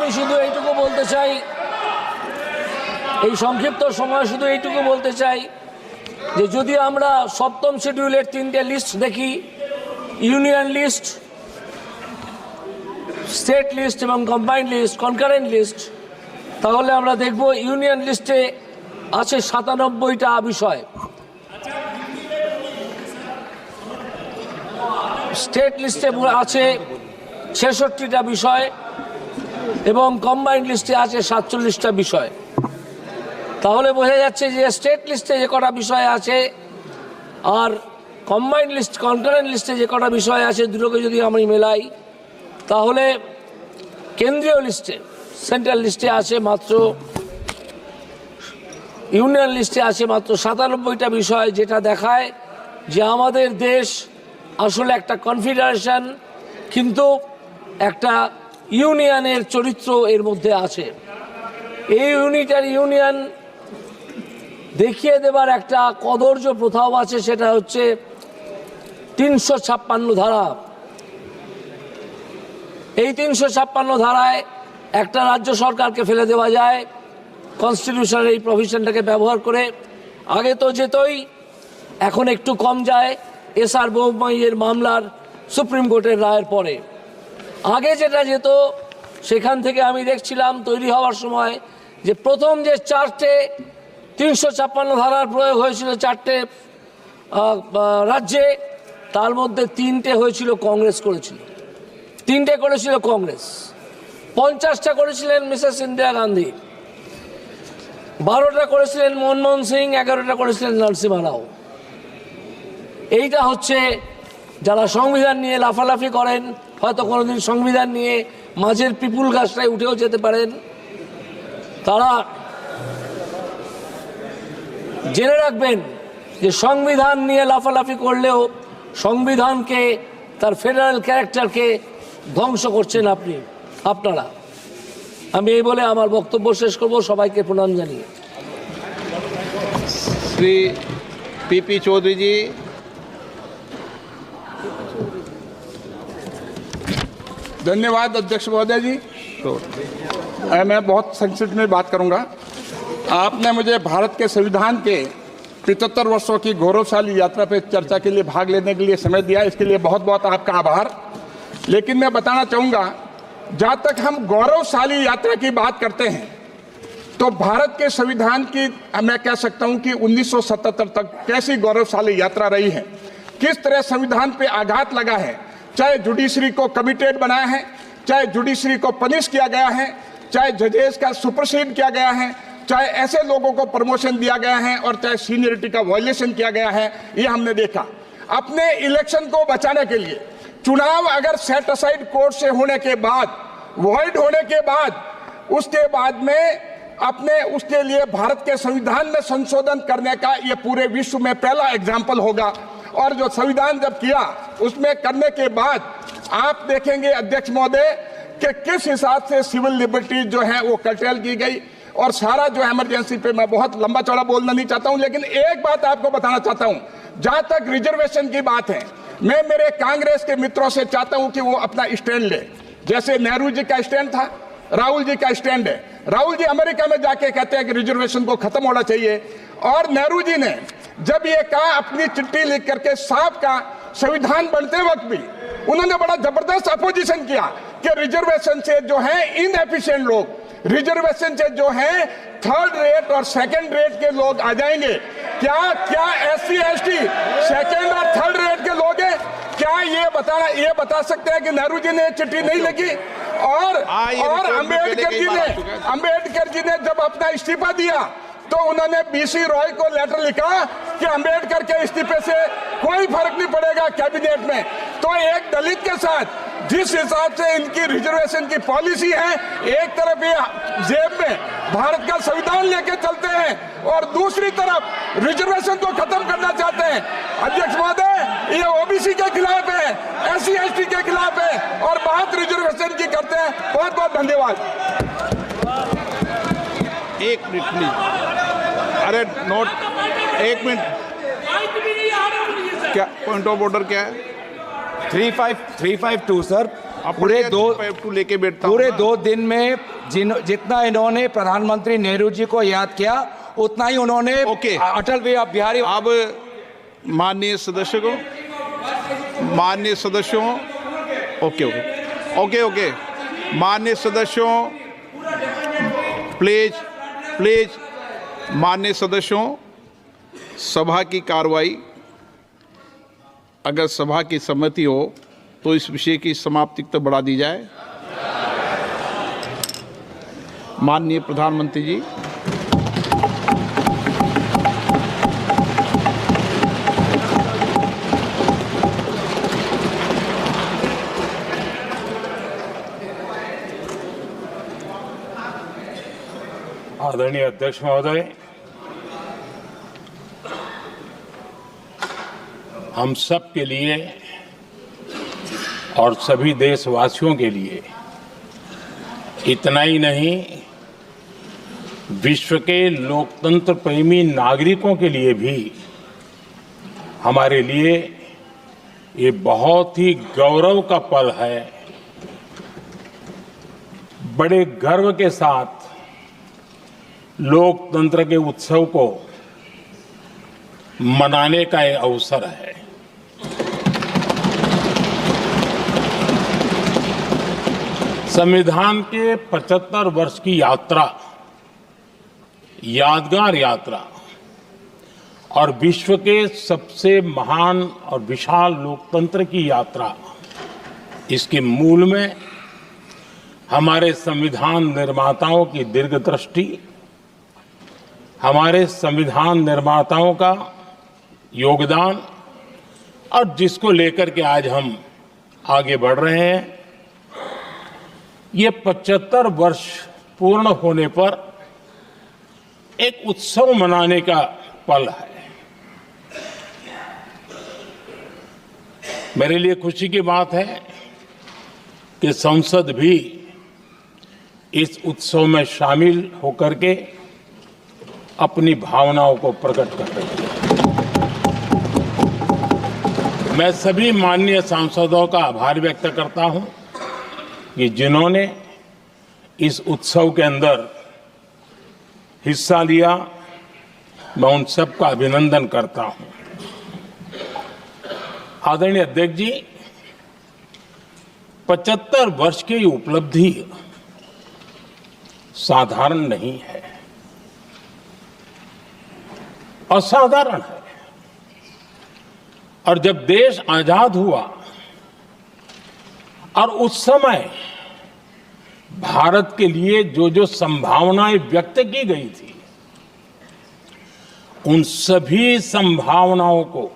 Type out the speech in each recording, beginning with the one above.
আমি শুধু এইটুকু বলতে চাই, এই সংক্ষিপ্ত সময় শুধু এইটুকু বলতে চাই যে যদি আমরা সপ্তম শিডিউলের 3টে লিস্ট দেখি, ইউনিয়ন লিস্ট, স্টেট লিস্ট এবং কম্বাইন্ড লিস্ট, কনকারেন্ট লিস্ট, তাহলে আমরা দেখব ইউনিয়ন লিস্টে আছে 97টা বিষয়, স্টেট লিস্টে আছে 66টা বিষয় এবং কম্বাইন্ড লিস্টে আছে 47টা বিষয়। তাহলে বোঝা যাচ্ছে যে স্টেট লিস্টে যে কটা বিষয় আছে আর কম্বাইন্ড লিস্ট, কনকারেন্ট লিস্টে যে কটা বিষয় আছে, দুটোকে যদি আমি মেলাই তাহলে কেন্দ্রীয় লিস্টে, সেন্ট্রাল লিস্টে আছে মাত্র, ইউনিয়ন লিস্টে আছে মাত্র 97টা বিষয়, যেটা দেখায় যে আমাদের দেশ আসলে একটা কনফেডারেশন, কিন্তু একটা ইউনিয়নের চরিত্র এর মধ্যে আছে। এই ইউনিয়ন দেখিয়ে দেবার একটা কদর্য প্রথাও আছে, সেটা হচ্ছে 356 ধারা। এই 356 ধারায় একটা রাজ্য সরকারকে ফেলে দেওয়া যায় কনস্টিটিউশনের এই প্রভিশনটাকে ব্যবহার করে। আগে তো যেতই, এখন একটু কম যায় এসআর বোমাইয়ের মামলার সুপ্রিম কোর্টের রায়ের পরে। আগে যেটা যেত সেখান থেকে আমি দেখছিলাম তৈরি হওয়ার সময় যে প্রথম যে 4টে 356 ধারার প্রয়োগ হয়েছিল 4টে রাজ্যে, তার মধ্যে 3টে হয়েছিল কংগ্রেস করেছিল, 3টে করেছিল কংগ্রেস, 50টা করেছিলেন মিসেস ইন্দিরা গান্ধী, 12টা করেছিলেন মনমোহন সিং, 11টা করেছিলেন নরসিমহা রাও। এইটা হচ্ছে যারা সংবিধান নিয়ে লাফালাফি করেন, হয়তো কোনোদিন সংবিধান নিয়ে মাঝের পিপুল গাছটায় উঠেও যেতে পারেন, তারা জেনে রাখবেন যে সংবিধান নিয়ে লাফালাফি করলেও সংবিধানকে, তার ফেডারেল ক্যারেক্টারকে ধ্বংস করছেন আপনারা। আমি এই বলে আমার বক্তব্য শেষ করব। সবাইকে প্রণাম জানিয়ে। श्री पीपी चौधरी जी। धन्यवाद अध्यक्ष महोदय जी। मैं बहुत संक्षिप्त में बात करूंगा। आपने मुझे भारत के संविधान के 75 वर्षों की गौरवशाली यात्रा पर चर्चा के लिए भाग लेने के लिए समय दिया, इसके लिए बहुत बहुत आपका आभार। लेकिन मैं बताना चाहूँगा, जहाँ तक हम गौरवशाली यात्रा की बात करते हैं तो भारत के संविधान की मैं कह सकता हूँ कि 1977 तक कैसी गौरवशाली यात्रा रही है, किस तरह संविधान पे आघात लगा है, चाहे जुडिशरी को कमिटेड बनाया है, चाहे जुडिशरी को पनिश किया गया है, चाहे जजेस का सुपरसीड किया गया है, चाहे ऐसे लोगों को प्रमोशन दिया गया है और चाहे सीनियरिटी का वायलेशन किया गया है, ये हमने देखा। अपने इलेक्शन को बचाने के लिए चुनाव अगर सेट असाइड कोर्ट से होने के बाद, वॉइड होने के बाद, उसके बाद में अपने उसके लिए भारत के संविधान में संशोधन करने का ये पूरे विश्व में पहला एग्जाम्पल होगा। और जो संविधान जब किया उसमें करने के बाद आप देखेंगे अध्यक्ष महोदय कि किस हिसाब से सिविल लिबर्टी जो है वो कर्टेल की गई। और सारा जो इमरजेंसी पे मैं बहुत लंबा चौड़ा बोलना नहीं चाहता हूं, लेकिन एक बात आपको बताना चाहता हूं, जहां तक रिजर्वेशन की बात है, मैं मेरे कांग्रेस के मित्रों से चाहता हूं कि वो अपना स्टैंड ले। जैसे नेहरू जी का स्टैंड था, राहुल जी का स्टैंड है। राहुल जी अमेरिका में जाके कहते हैं कि रिजर्वेशन को खत्म होना चाहिए, और नेहरू जी ने जब ये कहा अपनी चिट्ठी लिख करके साफ का, संविधान बनते वक्त भी उन्होंने बड़ा जबरदस्त अपोजिशन किया कि रिजर्वेशन से जो है इनएफिशिएंट लोग, रिजर्वेशन से जो है थर्ड रेट और सेकंड रेट के लोग आ जाएंगे। क्या एससी एसटी सेकंड और थर्ड रेट के लोग हैं? क्या ये बता सकते हैं कि नेहरू जी ने चिट्ठी नहीं लिखी? और अंबेडकर जी ने जब अपना इस्तीफा दिया तो उन्होंने बीसी रॉय को लेटर लिखा कि अंबेडकर के इस्तीफे से कोई फर्क नहीं पड़ेगा कैबिनेट में। तो एक दलित के साथ जिस हिसाब से इनकी रिजर्वेशन की पॉलिसी है, एक तरफ ये जेब में भारत का संविधान लेके चलते हैं और दूसरी तरफ रिजर्वेशन को खत्म करना चाहते हैं। अध्यक्ष महोदय, ये ओबीसी के खिलाफ है, एससी एसटी के खिलाफ है और बात रिजर्वेशन की करते हैं। बहुत बहुत धन्यवाद। एक मिनट प्लीज। अरे नोट, एक मिनट। क्या पॉइंट ऑफ ऑर्डर क्या है? 3552 सर, पूरे टू लेके बैठता हूं पूरे ना। 2 दिन में जितना इन्होंने प्रधानमंत्री नेहरू जी को याद किया उतना ही उन्होंने ओके। अटल बिहारी अब माननीय सदस्यों ओके ओके ओके ओके माननीय सदस्यों प्लीज माननीय सदस्यों, सभा की कार्रवाई अगर सभा की सहमति हो तो इस विषय की समाप्ति तक बढ़ा दी जाए। माननीय प्रधानमंत्री जी। आदरणीय अध्यक्ष महोदय, हम सब के लिए और सभी देशवासियों के लिए, इतना ही नहीं विश्व के लोकतंत्र प्रेमी नागरिकों के लिए भी हमारे लिए ये बहुत ही गौरव का पल है। बड़े गर्व के साथ लोकतंत्र के उत्सव को मनाने का एक अवसर है। संविधान के 75 वर्ष की यात्रा, यादगार यात्रा और विश्व के सबसे महान और विशाल लोकतंत्र की यात्रा, इसके मूल में हमारे संविधान निर्माताओं की दीर्घदृष्टि, हमारे संविधान निर्माताओं का योगदान और जिसको लेकर के आज हम आगे बढ़ रहे हैं, ये 75 वर्ष पूर्ण होने पर एक उत्सव मनाने का पल है। मेरे लिए खुशी की बात है कि संसद भी इस उत्सव में शामिल होकर के अपनी भावनाओं को प्रकट कर रही है। मैं सभी माननीय सांसदों का आभार व्यक्त करता हूं कि जिन्होंने इस उत्सव के अंदर हिस्सा लिया। मैं उन सबका अभिनंदन करता हूं। आदरणीय अध्यक्ष जी, 75 वर्ष की उपलब्धि साधारण नहीं है, असाधारण है। और जब देश आजाद हुआ और उस समय भारत के लिए जो जो संभावनाएं व्यक्त की गई थी, उन सभी संभावनाओं को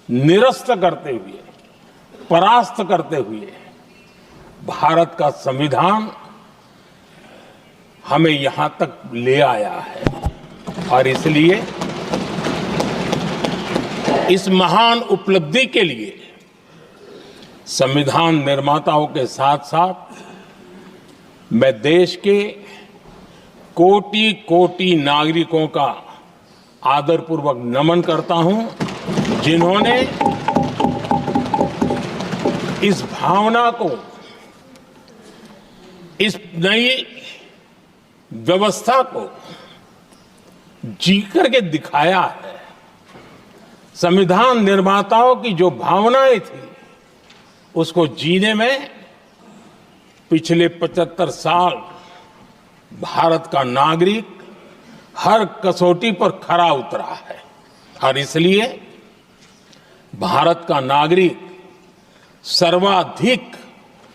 निरस्त करते हुए, परास्त करते हुए भारत का संविधान हमें यहां तक ले आया है। और इसलिए इस महान उपलब्धि के लिए संविधान निर्माताओं के साथ साथ मैं देश के कोटि कोटि नागरिकों का आदरपूर्वक नमन करता हूं, जिन्होंने इस भावना को, इस नई व्यवस्था को जी करके दिखाया है। संविधान निर्माताओं की जो भावनाएं थी, उसको जीने में पिछले 75 साल भारत का नागरिक हर कसौटी पर खरा उतरा है। और इसलिए भारत का नागरिक सर्वाधिक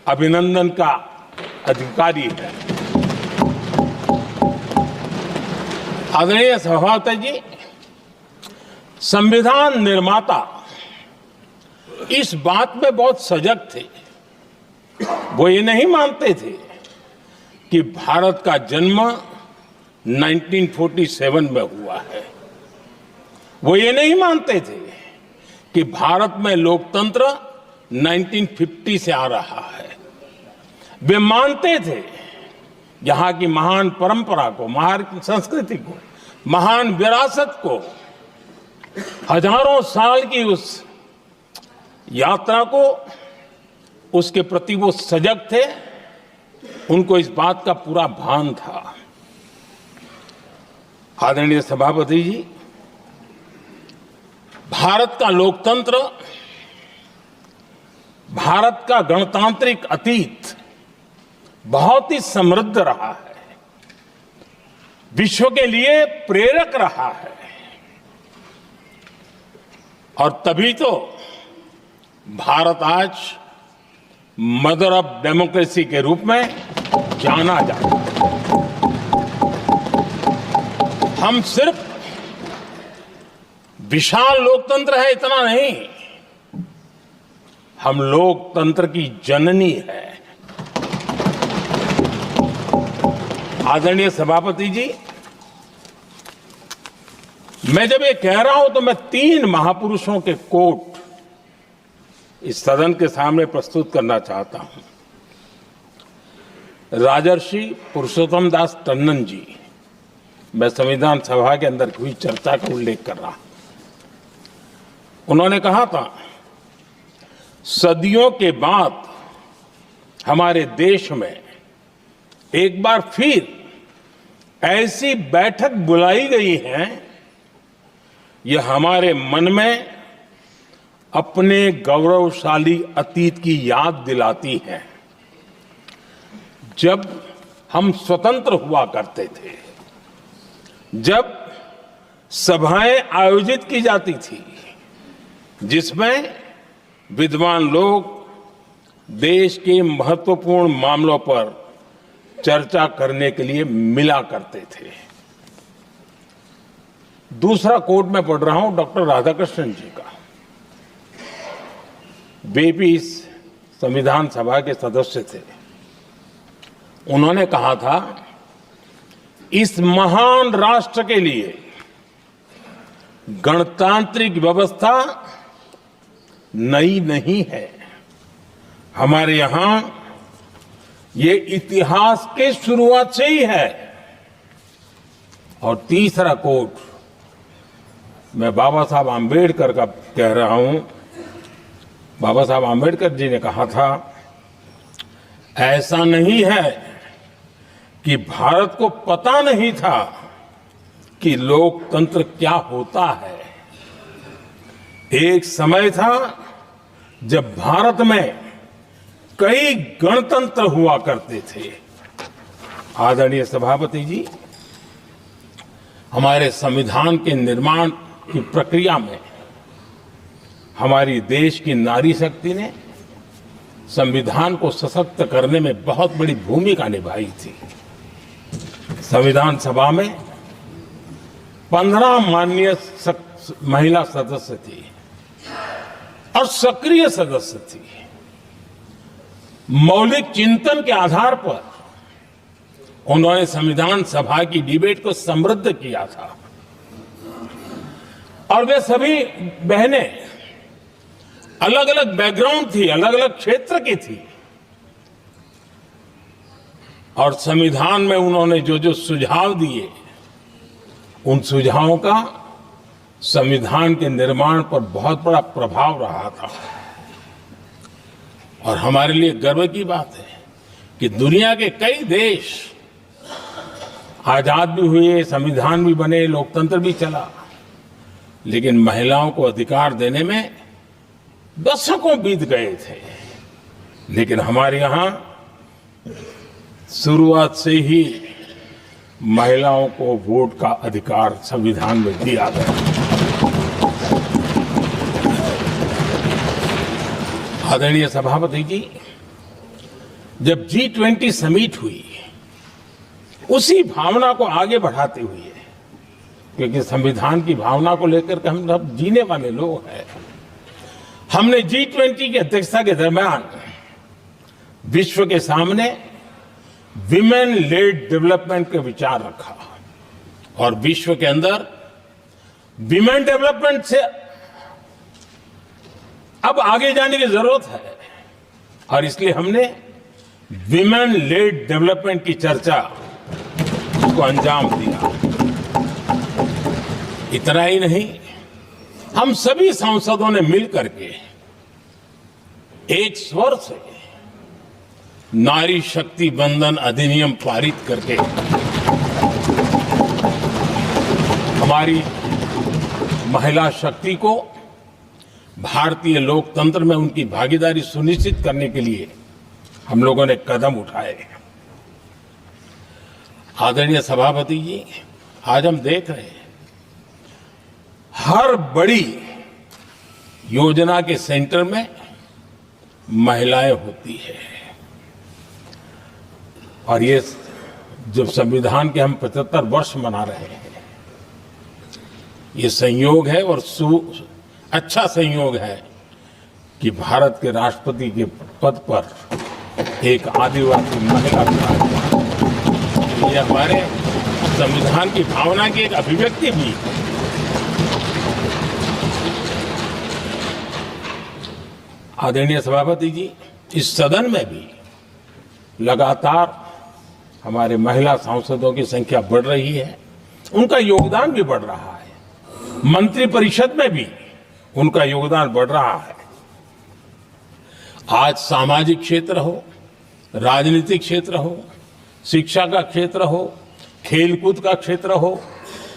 अभिनंदन का अधिकारी है। आदरणीय सभापति जी, संविधान निर्माता इस बात में बहुत सजग थे। वो ये नहीं मानते थे कि भारत का जन्म 1947 में हुआ है। वो ये नहीं मानते थे कि भारत में लोकतंत्र 1950 से आ रहा है। वे मानते थे यहाँ की महान परंपरा को, महान संस्कृति को, महान विरासत को, हजारों साल की उस यात्रा को उसके प्रति वो सजग थे, उनको इस बात का पूरा भान था। आदरणीय सभापति जी, भारत का लोकतंत्र, भारत का गणतांत्रिक अतीत बहुत ही समृद्ध रहा है, विश्व के लिए प्रेरक रहा है, और तभी तो भारत आज मदर ऑफ डेमोक्रेसी के रूप में जाना जाता है। हम सिर्फ विशाल लोकतंत्र है इतना नहीं, हम लोकतंत्र की जननी है। आदरणीय सभापति जी, मैं जब ये कह रहा हूं तो मैं 3 महापुरुषों के कोट इस सदन के सामने प्रस्तुत करना चाहता हूं। राजर्षि पुरुषोत्तम दास टंडन जी, मैं संविधान सभा के अंदर हुई चर्चा का उल्लेख कर रहा हूं। उन्होंने कहा था, सदियों के बाद हमारे देश में एक बार फिर ऐसी बैठक बुलाई गई है, यह हमारे मन में अपने गौरवशाली अतीत की याद दिलाती है, जब हम स्वतंत्र हुआ करते थे, जब सभाएं आयोजित की जाती थी जिसमें विद्वान लोग देश के महत्वपूर्ण मामलों पर चर्चा करने के लिए मिला करते थे। दूसरा कोट मैं पढ़ रहा हूं डॉक्टर राधाकृष्णन जी का। वे भी इस संविधान सभा के सदस्य थे। उन्होंने कहा था, इस महान राष्ट्र के लिए गणतांत्रिक व्यवस्था नई नहीं है, हमारे यहां ये इतिहास के शुरुआत से ही है। और तीसरा कोट मैं बाबा साहब आम्बेडकर का कह रहा हूं। बाबा साहब आम्बेडकर जी ने कहा था, ऐसा नहीं है कि भारत को पता नहीं था कि लोकतंत्र क्या होता है। एक समय था जब भारत में कई गणतंत्र हुआ करते थे। आदरणीय सभापति जी, हमारे संविधान के निर्माण की प्रक्रिया में हमारी देश की नारी शक्ति ने संविधान को सशक्त करने में बहुत बड़ी भूमिका निभाई थी। संविधान सभा में 15 माननीय महिला सदस्य थी और सक्रिय सदस्य थी। मौलिक चिंतन के आधार पर उन्होंने संविधान सभा की डिबेट को समृद्ध किया था। और वे सभी बहनें अलग अलग बैकग्राउंड थी, अलग अलग क्षेत्र की थी, और संविधान में उन्होंने जो जो सुझाव दिए, उन सुझावों का संविधान के निर्माण पर बहुत बड़ा प्रभाव रहा था। और हमारे लिए गर्व की बात है कि दुनिया के कई देश आजाद भी हुए, संविधान भी बने, लोकतंत्र भी चला, लेकिन महिलाओं को अधिकार देने में दशकों बीत गए थे। लेकिन हमारे यहां शुरुआत से ही महिलाओं को वोट का अधिकार संविधान में दिया गया। आदरणीय सभापति जी, जब G20 समिट हुई, उसी भावना को आगे बढ़ाते हुए, क्योंकि संविधान की भावना को लेकर के हम सब जीने वाले लोग हैं, हमने G20 की अध्यक्षता के दरमियान विश्व के सामने विमेन लेड डेवलपमेंट का विचार रखा। और विश्व के अंदर विमेन डेवलपमेंट से अब आगे जाने की जरूरत है, और इसलिए हमने विमेन लेड डेवलपमेंट की चर्चा को अंजाम दिया। इतना ही नहीं, हम सभी सांसदों ने मिलकर के एक स्वर से नारी शक्ति बंधन अधिनियम पारित करके हमारी महिला शक्ति को भारतीय लोकतंत्र में उनकी भागीदारी सुनिश्चित करने के लिए हम लोगों ने कदम उठाए। आदरणीय सभापति जी, आज हम देख रहे हैं हर बड़ी योजना के सेंटर में महिलाएं होती है। और ये जब संविधान के हम 75 वर्ष मना रहे हैं, ये संयोग है और अच्छा संयोग है कि भारत के राष्ट्रपति के पद पर एक आदिवासी महिला ये हमारे संविधान की भावना की एक अभिव्यक्ति भी है। आदरणीय सभापति जी, इस सदन में भी लगातार हमारे महिला सांसदों की संख्या बढ़ रही है, उनका योगदान भी बढ़ रहा है। मंत्री परिषद में भी उनका योगदान बढ़ रहा है। आज सामाजिक क्षेत्र हो, राजनीतिक क्षेत्र हो, शिक्षा का क्षेत्र हो, खेलकूद का क्षेत्र हो,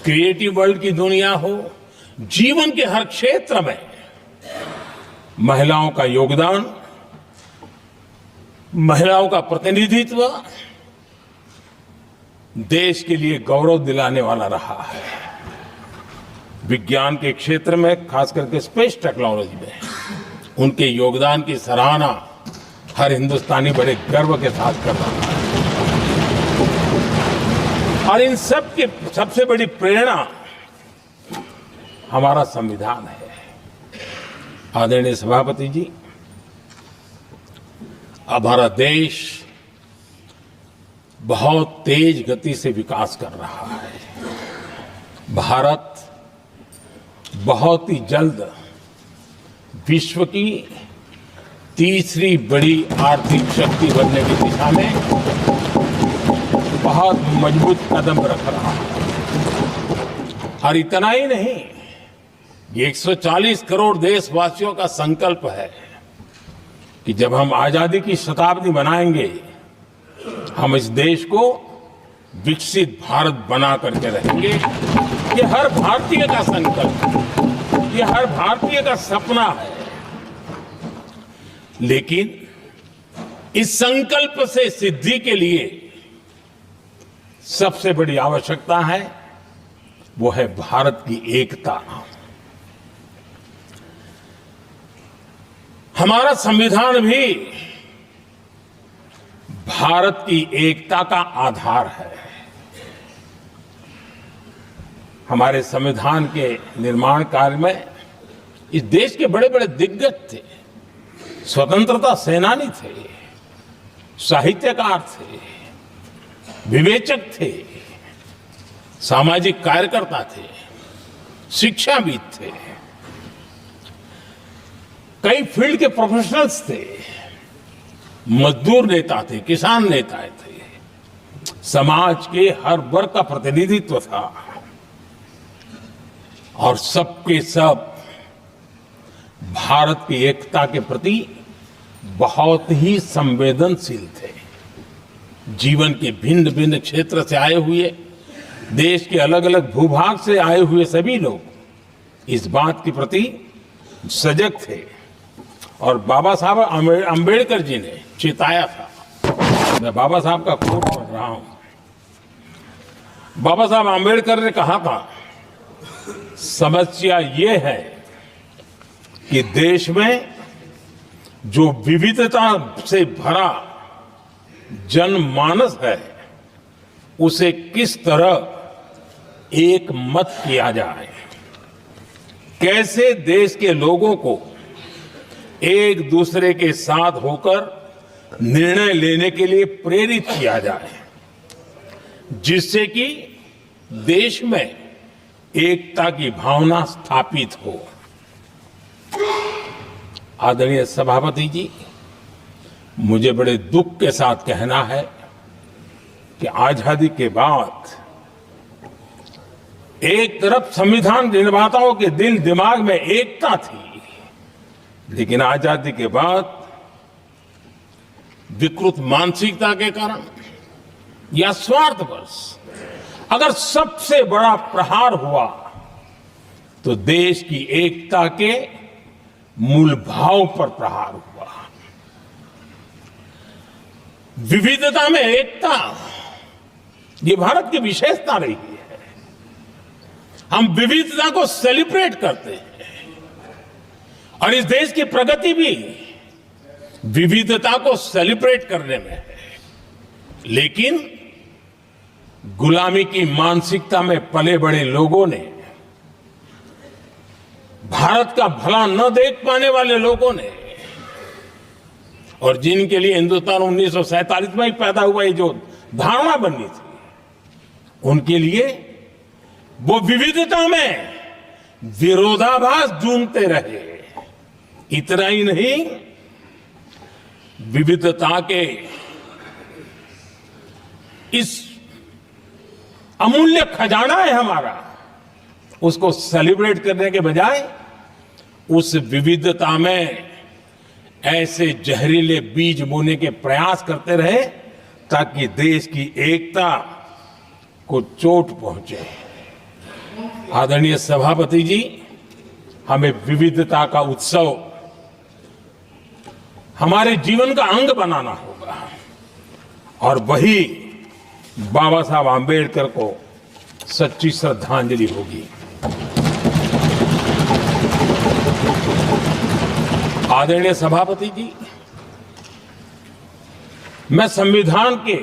क्रिएटिव वर्ल्ड की दुनिया हो, जीवन के हर क्षेत्र में महिलाओं का योगदान, महिलाओं का प्रतिनिधित्व देश के लिए गौरव दिलाने वाला रहा है। विज्ञान के क्षेत्र में, खास करके स्पेस टेक्नोलॉजी में उनके योगदान की सराहना हर हिंदुस्तानी बड़े गर्व के साथ कर रहा है। और इन सब की सबसे बड़ी प्रेरणा हमारा संविधान है। आदरणीय सभापति जी, अब हमारा देश बहुत तेज गति से विकास कर रहा है। भारत बहुत ही जल्द विश्व की तीसरी बड़ी आर्थिक शक्ति बनने की दिशा में बहुत मजबूत कदम रख रहा है। और इतना ही नहीं, ये 140 करोड़ देशवासियों का संकल्प है कि जब हम आजादी की शताब्दी मनाएंगे, हम इस देश को विकसित भारत बना करके रहेंगे। ये हर भारतीय का संकल्प, ये हर भारतीय का सपना है। लेकिन इस संकल्प से सिद्धि के लिए सबसे बड़ी आवश्यकता है, वो है भारत की एकता। हमारा संविधान भी भारत की एकता का आधार है। हमारे संविधान के निर्माण काल में इस देश के बड़े बड़े दिग्गज थे, स्वतंत्रता सेनानी थे, साहित्यकार थे, विवेचक थे, सामाजिक कार्यकर्ता थे, शिक्षाविद थे, कई फील्ड के प्रोफेशनल्स थे, मजदूर नेता थे, किसान नेता थे, समाज के हर वर्ग का प्रतिनिधित्व था और सबके सब भारत की एकता के प्रति बहुत ही संवेदनशील थे। जीवन के भिन्न भिन्न क्षेत्र से आए हुए, देश के अलग अलग भूभाग से आए हुए सभी लोग इस बात के प्रति सजग थे। और बाबा साहब अंबेडकर जी ने चेताया था। मैं बाबा साहब का कोट पढ़ रहा हूं। बाबा साहब अंबेडकर ने कहा था, समस्या ये है कि देश में जो विविधता से भरा जनमानस है, उसे किस तरह एक मत किया जाए, कैसे देश के लोगों को एक दूसरे के साथ होकर निर्णय लेने के लिए प्रेरित किया जाए, जिससे कि देश में एकता की भावना स्थापित हो। आदरणीय सभापति जी, मुझे बड़े दुख के साथ कहना है कि आजादी के बाद एक तरफ संविधान निर्माताओं के दिल दिमाग में एकता थी, लेकिन आजादी के बाद विकृत मानसिकता के कारण या स्वार्थवश अगर सबसे बड़ा प्रहार हुआ तो देश की एकता के मूल भाव पर प्रहार हुआ। विविधता में एकता, ये भारत की विशेषता रही है। हम विविधता को सेलिब्रेट करते हैं और इस देश की प्रगति भी विविधता को सेलिब्रेट करने में है। लेकिन गुलामी की मानसिकता में पले बड़े लोगों ने, भारत का भला न देख पाने वाले लोगों ने, और जिनके लिए हिंदुस्तान 1947 में ही पैदा हुआ, ये जो धारणा बननी थी, उनके लिए वो विविधता में विरोधाभास ढूंढते रहे। इतना ही नहीं, विविधता के इस अमूल्य खजाना है हमारा, उसको सेलिब्रेट करने के बजाय उस विविधता में ऐसे जहरीले बीज बोने के प्रयास करते रहे ताकि देश की एकता को चोट पहुंचे। आदरणीय सभापति जी, हमें विविधता का उत्सव हमारे जीवन का अंग बनाना होगा और वही बाबा साहब आंबेडकर को सच्ची श्रद्धांजलि होगी। आदरणीय सभापति जी, मैं संविधान के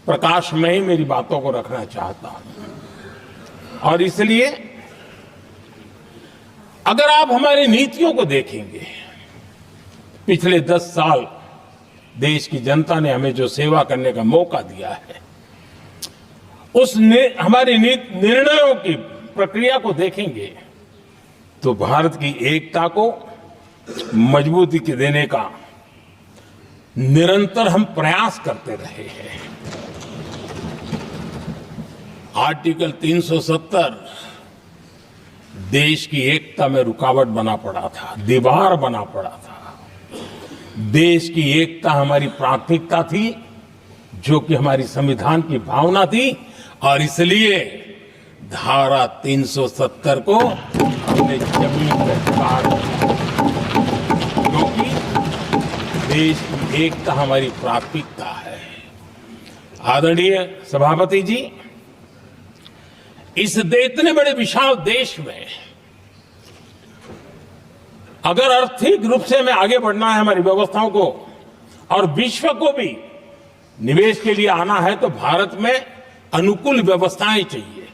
प्रकाश में ही मेरी बातों को रखना चाहता हूं और इसलिए अगर आप हमारी नीतियों को देखेंगे, पिछले 10 साल देश की जनता ने हमें जो सेवा करने का मौका दिया है, हमारी निर्णयों की प्रक्रिया को देखेंगे तो भारत की एकता को मजबूती के देने का निरंतर हम प्रयास करते रहे हैं। आर्टिकल 370 देश की एकता में रुकावट बना पड़ा था, दीवार बना पड़ा था। देश की एकता हमारी प्राथमिकता थी, जो कि हमारी संविधान की भावना थी और इसलिए धारा 370 को हमने जमीन पर काट दिया, क्योंकि देश की एकता हमारी प्राथमिकता है। आदरणीय सभापति जी, इस इतने बड़े विशाल देश में अगर आर्थिक रूप से हमें आगे बढ़ना है, हमारी व्यवस्थाओं को और विश्व को भी निवेश के लिए आना है, तो भारत में अनुकूल व्यवस्थाएं चाहिए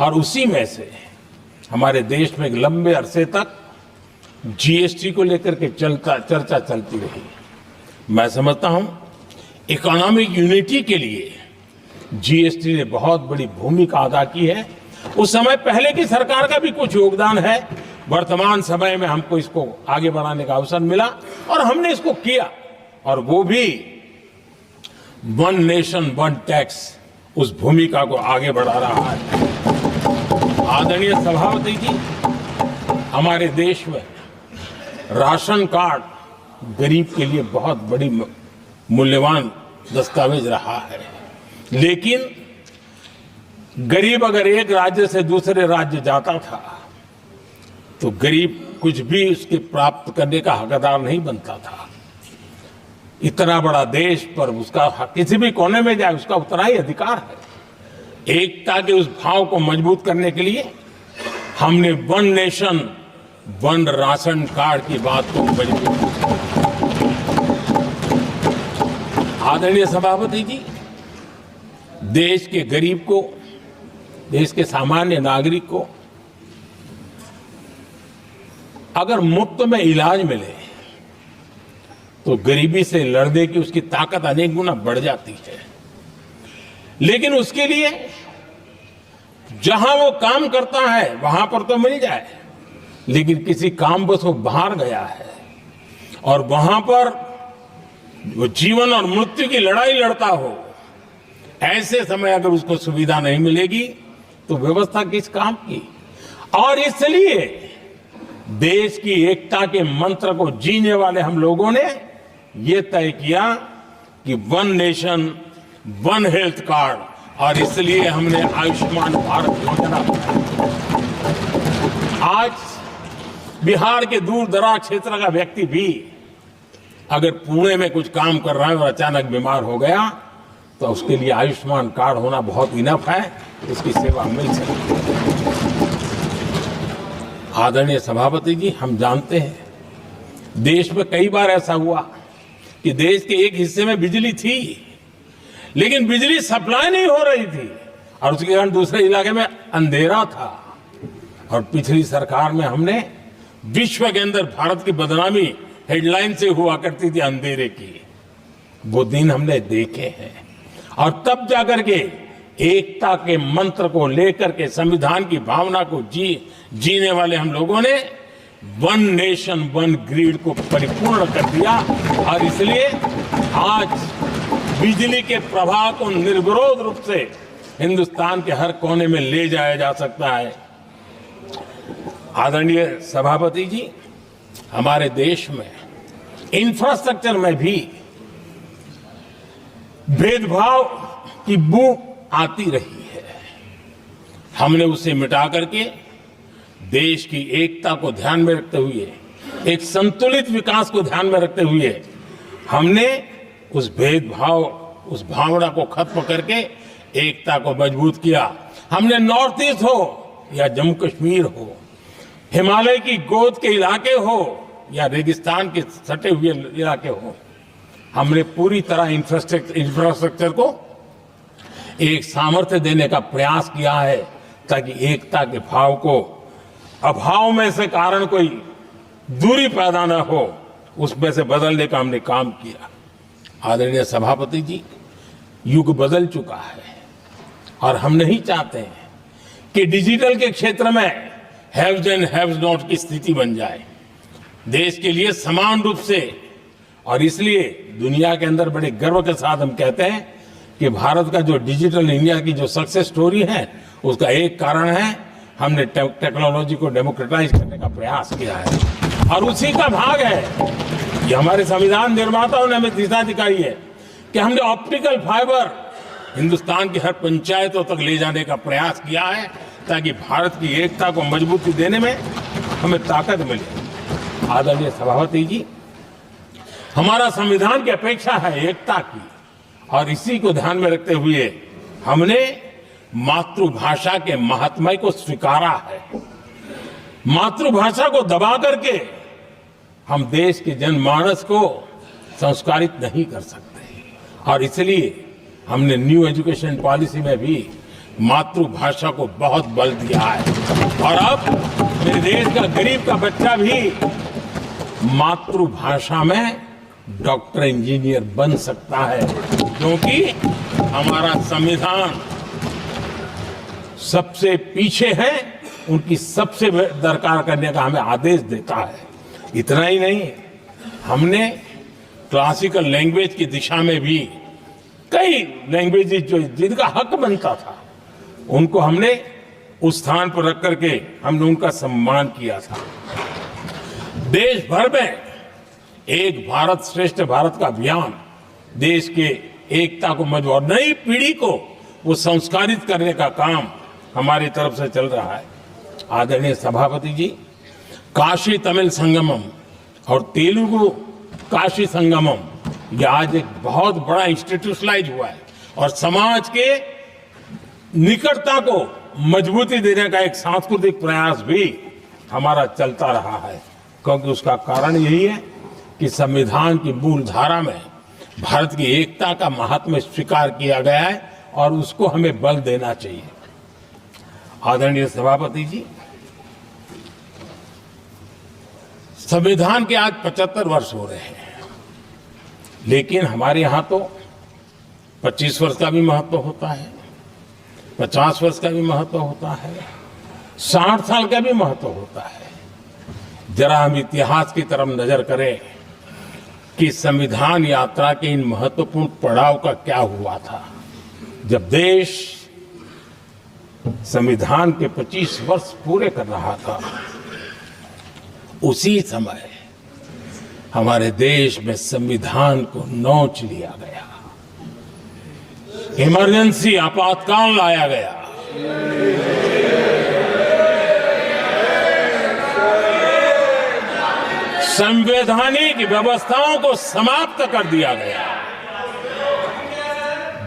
और उसी में से हमारे देश में एक लंबे अरसे तक जीएसटी को लेकर के चर्चा चलती रही। मैं समझता हूं इकोनॉमिक यूनिटी के लिए जीएसटी ने बहुत बड़ी भूमिका अदा की है। उस समय पहले की सरकार का भी कुछ योगदान है। वर्तमान समय में हमको इसको आगे बढ़ाने का अवसर मिला और हमने इसको किया, और वो भी वन नेशन वन टैक्स उस भूमिका को आगे बढ़ा रहा है। आदरणीय सभापति जी, हमारे देश में राशन कार्ड गरीब के लिए बहुत बड़ी मूल्यवान दस्तावेज रहा है, लेकिन गरीब अगर एक राज्य से दूसरे राज्य जाता था तो गरीब कुछ भी उसके प्राप्त करने का हकदार नहीं बनता था। इतना बड़ा देश पर उसका किसी भी कोने में जाए उसका उतना ही अधिकार है। एकता के उस भाव को मजबूत करने के लिए हमने one nation one ration card की बात को मजबूत। आदरणीय सभापति जी, देश के गरीब को, देश के सामान्य नागरिक को अगर मुफ्त में इलाज मिले तो गरीबी से लड़ने की उसकी ताकत अनेक गुना बढ़ जाती है। लेकिन उसके लिए जहां वो काम करता है वहां पर तो मिल जाए, लेकिन किसी काम बस वो बाहर गया है और वहां पर वो जीवन और मृत्यु की लड़ाई लड़ता हो, ऐसे समय अगर उसको सुविधा नहीं मिलेगी तो व्यवस्था किस काम की। और इसलिए देश की एकता के मंत्र को जीने वाले हम लोगों ने ये तय किया कि one nation one health card, और इसलिए हमने आयुष्मान भारत योजना बनाई। आज बिहार के दूर दराज क्षेत्र का व्यक्ति भी अगर पुणे में कुछ काम कर रहा है और अचानक बीमार हो गया तो उसके लिए आयुष्मान कार्ड होना बहुत इनफ है, उसकी सेवा मिल सकती है। आदरणीय सभापति जी, हम जानते हैं देश में कई बार ऐसा हुआ कि देश के एक हिस्से में बिजली थी लेकिन बिजली सप्लाई नहीं हो रही थी और उसके कारण दूसरे इलाके में अंधेरा था। और पिछली सरकार में हमने विश्व के अंदर भारत की बदनामी हेडलाइन से हुआ करती थी अंधेरे की, वो दिन हमने देखे हैं। और तब जाकर के एकता के मंत्र को लेकर के संविधान की भावना को जीने वाले हम लोगों ने वन नेशन वन ग्रिड को परिपूर्ण कर दिया। और इसलिए आज बिजली के प्रवाह को निर्विरोध रूप से हिंदुस्तान के हर कोने में ले जाया जा सकता है। आदरणीय सभापति जी, हमारे देश में इंफ्रास्ट्रक्चर में भी भेदभाव की बू आती रही है। हमने उसे मिटा करके देश की एकता को ध्यान में रखते हुए, एक संतुलित विकास को ध्यान में रखते हुए हमने उस भेदभाव, उस भावना को खत्म करके एकता को मजबूत किया। हमने नॉर्थ ईस्ट हो या जम्मू कश्मीर हो, हिमालय की गोद के इलाके हो या रेगिस्तान के सटे हुए इलाके हो, हमने पूरी तरह इंफ्रास्ट्रक्चर को एक सामर्थ्य देने का प्रयास किया है ताकि एकता के भाव को अभाव में से कारण कोई दूरी पैदा न हो, उसमें से बदलने का हमने काम किया। आदरणीय सभापति जी, युग बदल चुका है और हम नहीं चाहते हैं कि डिजिटल के क्षेत्र में हैव्स एंड हैव्स नॉट की स्थिति बन जाए। देश के लिए समान रूप से, और इसलिए दुनिया के अंदर बड़े गर्व के साथ हम कहते हैं कि भारत का जो डिजिटल इंडिया की जो सक्सेस स्टोरी है उसका एक कारण है हमने टेक्नोलॉजी को डेमोक्रेटाइज करने का प्रयास किया है। और उसी का भाग है ये हमारे संविधान निर्माताओं ने हमें दिशा दिखाई है कि हमने ऑप्टिकल फाइबर हिंदुस्तान की हर पंचायतों तक ले जाने का प्रयास किया है ताकि भारत की एकता को मजबूती देने में हमें ताकत मिले। आदरणीय सभापति जी, हमारा संविधान की अपेक्षा है एकता की, और इसी को ध्यान में रखते हुए हमने मातृभाषा के महात्म्य को स्वीकारा है। मातृभाषा को दबा करके हम देश के जनमानस को संस्कारित नहीं कर सकते, और इसलिए हमने न्यू एजुकेशन पॉलिसी में भी मातृभाषा को बहुत बल दिया है। और अब मेरे देश का गरीब का बच्चा भी मातृभाषा में डॉक्टर इंजीनियर बन सकता है, क्योंकि हमारा संविधान सबसे पीछे है, उनकी सबसे दरकार करने का हमें आदेश देता है। इतना ही नहीं, हमने क्लासिकल लैंग्वेज की दिशा में भी कई लैंग्वेजेस जो जिनका हक बनता था उनको हमने उस स्थान पर रख करके हमने उनका सम्मान किया था। देश भर में एक भारत श्रेष्ठ भारत का अभियान देश के एकता को मजबूत और नई पीढ़ी को वो संस्कारित करने का काम हमारी तरफ से चल रहा है। आदरणीय सभापति जी, काशी तमिल संगमम और तेलुगु काशी संगमम ये आज एक बहुत बड़ा इंस्टीट्यूशनलाइज हुआ है और समाज के निकटता को मजबूती देने का एक सांस्कृतिक प्रयास भी हमारा चलता रहा है, क्योंकि उसका कारण यही है कि संविधान की मूल धारा में भारत की एकता का महात्म्य स्वीकार किया गया है और उसको हमें बल देना चाहिए। आदरणीय सभापति जी, संविधान के आज 75 वर्ष हो रहे हैं, लेकिन हमारे यहां तो 25 वर्ष का भी महत्व होता है, 50 वर्ष का भी महत्व होता है, 60 साल का भी महत्व होता है। जरा हम इतिहास की तरफ नजर करें कि संविधान यात्रा के इन महत्वपूर्ण पड़ाव का क्या हुआ था। जब देश संविधान के 25 वर्ष पूरे कर रहा था, उसी समय हमारे देश में संविधान को नोच लिया गया, इमरजेंसी आपातकाल लाया गया, संवैधानिक व्यवस्थाओं को समाप्त कर दिया गया,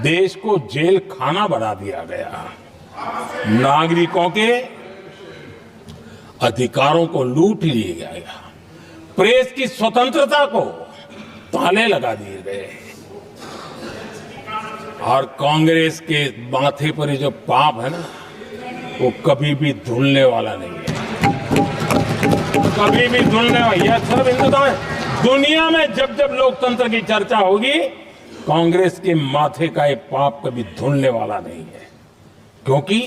देश को जेल खाना बना दिया गया, नागरिकों के अधिकारों को लूट लिया गया, प्रेस की स्वतंत्रता को ताले लगा दिए गए और कांग्रेस के माथे पर ये जो पाप है ना, वो कभी भी धुलने वाला नहीं है, कभी भी धुलने वाला। यह सिर्फ हिंदुस्तान है, दुनिया में जब जब लोकतंत्र की चर्चा होगी, कांग्रेस के माथे का ये पाप कभी धुलने वाला नहीं है, क्योंकि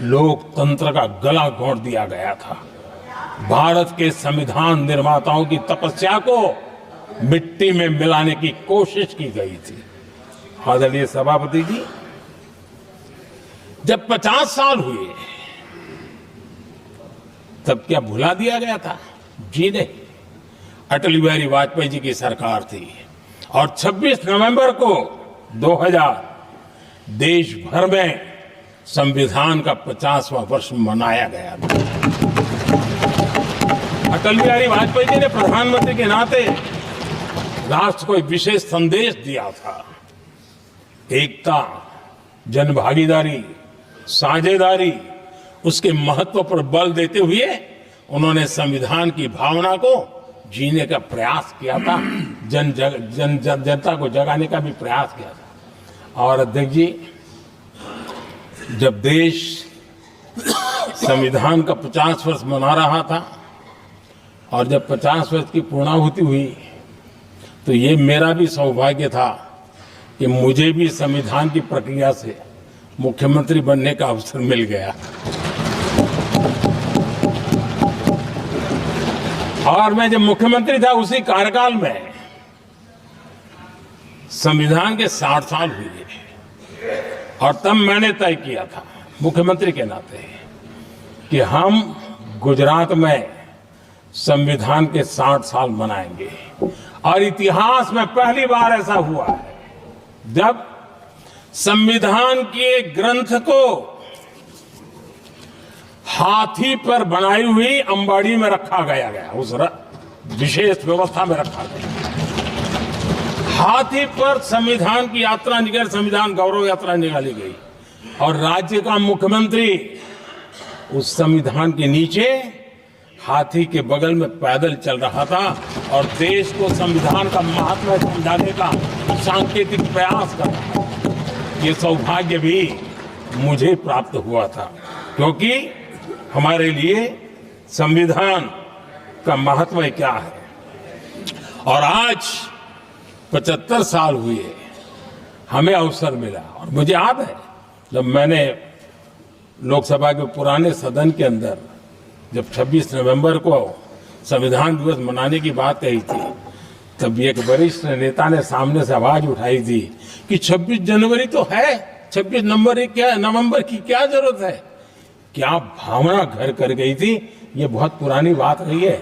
लोकतंत्र का गला घोंट दिया गया था। भारत के संविधान निर्माताओं की तपस्या को मिट्टी में मिलाने की कोशिश की गई थी। आदरणीय सभापति जी, जब 50 साल हुए तब क्या भुला दिया गया था? जी नहीं, अटल बिहारी वाजपेयी जी की सरकार थी और 26 नवंबर को 2000 देश भर में संविधान का 50वां वर्ष मनाया गया था। अटल बिहारी वाजपेयी जी ने प्रधानमंत्री के नाते राष्ट्र को एक विशेष संदेश दिया था, एकता, जनभागीदारी, साझेदारी, उसके महत्व पर बल देते हुए उन्होंने संविधान की भावना को जीने का प्रयास किया था, जनता को जगाने का भी प्रयास किया था। और अध्यक्ष जी, जब देश संविधान का 50 वर्ष मना रहा था और जब 50 वर्ष की पूर्णाहुति हुई, तो ये मेरा भी सौभाग्य था कि मुझे भी संविधान की प्रक्रिया से मुख्यमंत्री बनने का अवसर मिल गया। और मैं जब मुख्यमंत्री था, उसी कार्यकाल में संविधान के 60 साल हुए और तब मैंने तय किया था मुख्यमंत्री के नाते कि हम गुजरात में संविधान के 60 साल मनाएंगे। और इतिहास में पहली बार ऐसा हुआ है जब संविधान के ग्रंथ को हाथी पर बनाई हुई अंबाड़ी में रखा गया, उस विशेष व्यवस्था में रखा गया। हाथी पर संविधान की यात्रा निकल, संविधान गौरव यात्रा निकाली गई और राज्य का मुख्यमंत्री उस संविधान के नीचे हाथी के बगल में पैदल चल रहा था और देश को संविधान का महत्व समझाने का सांकेतिक प्रयास कर रहा था। ये सौभाग्य भी मुझे प्राप्त हुआ था, क्योंकि हमारे लिए संविधान का महत्व क्या है। और आज 75 साल हुए, हमें अवसर मिला। और मुझे याद है जब मैंने लोकसभा के पुराने सदन के अंदर जब 26 नवंबर को संविधान दिवस मनाने की बात कही थी, तब एक वरिष्ठ नेता ने सामने से आवाज उठाई थी कि 26 जनवरी तो है, 26 नवंबर की क्या जरूरत है। क्या भावना घर कर गई थी, ये बहुत पुरानी बात रही है।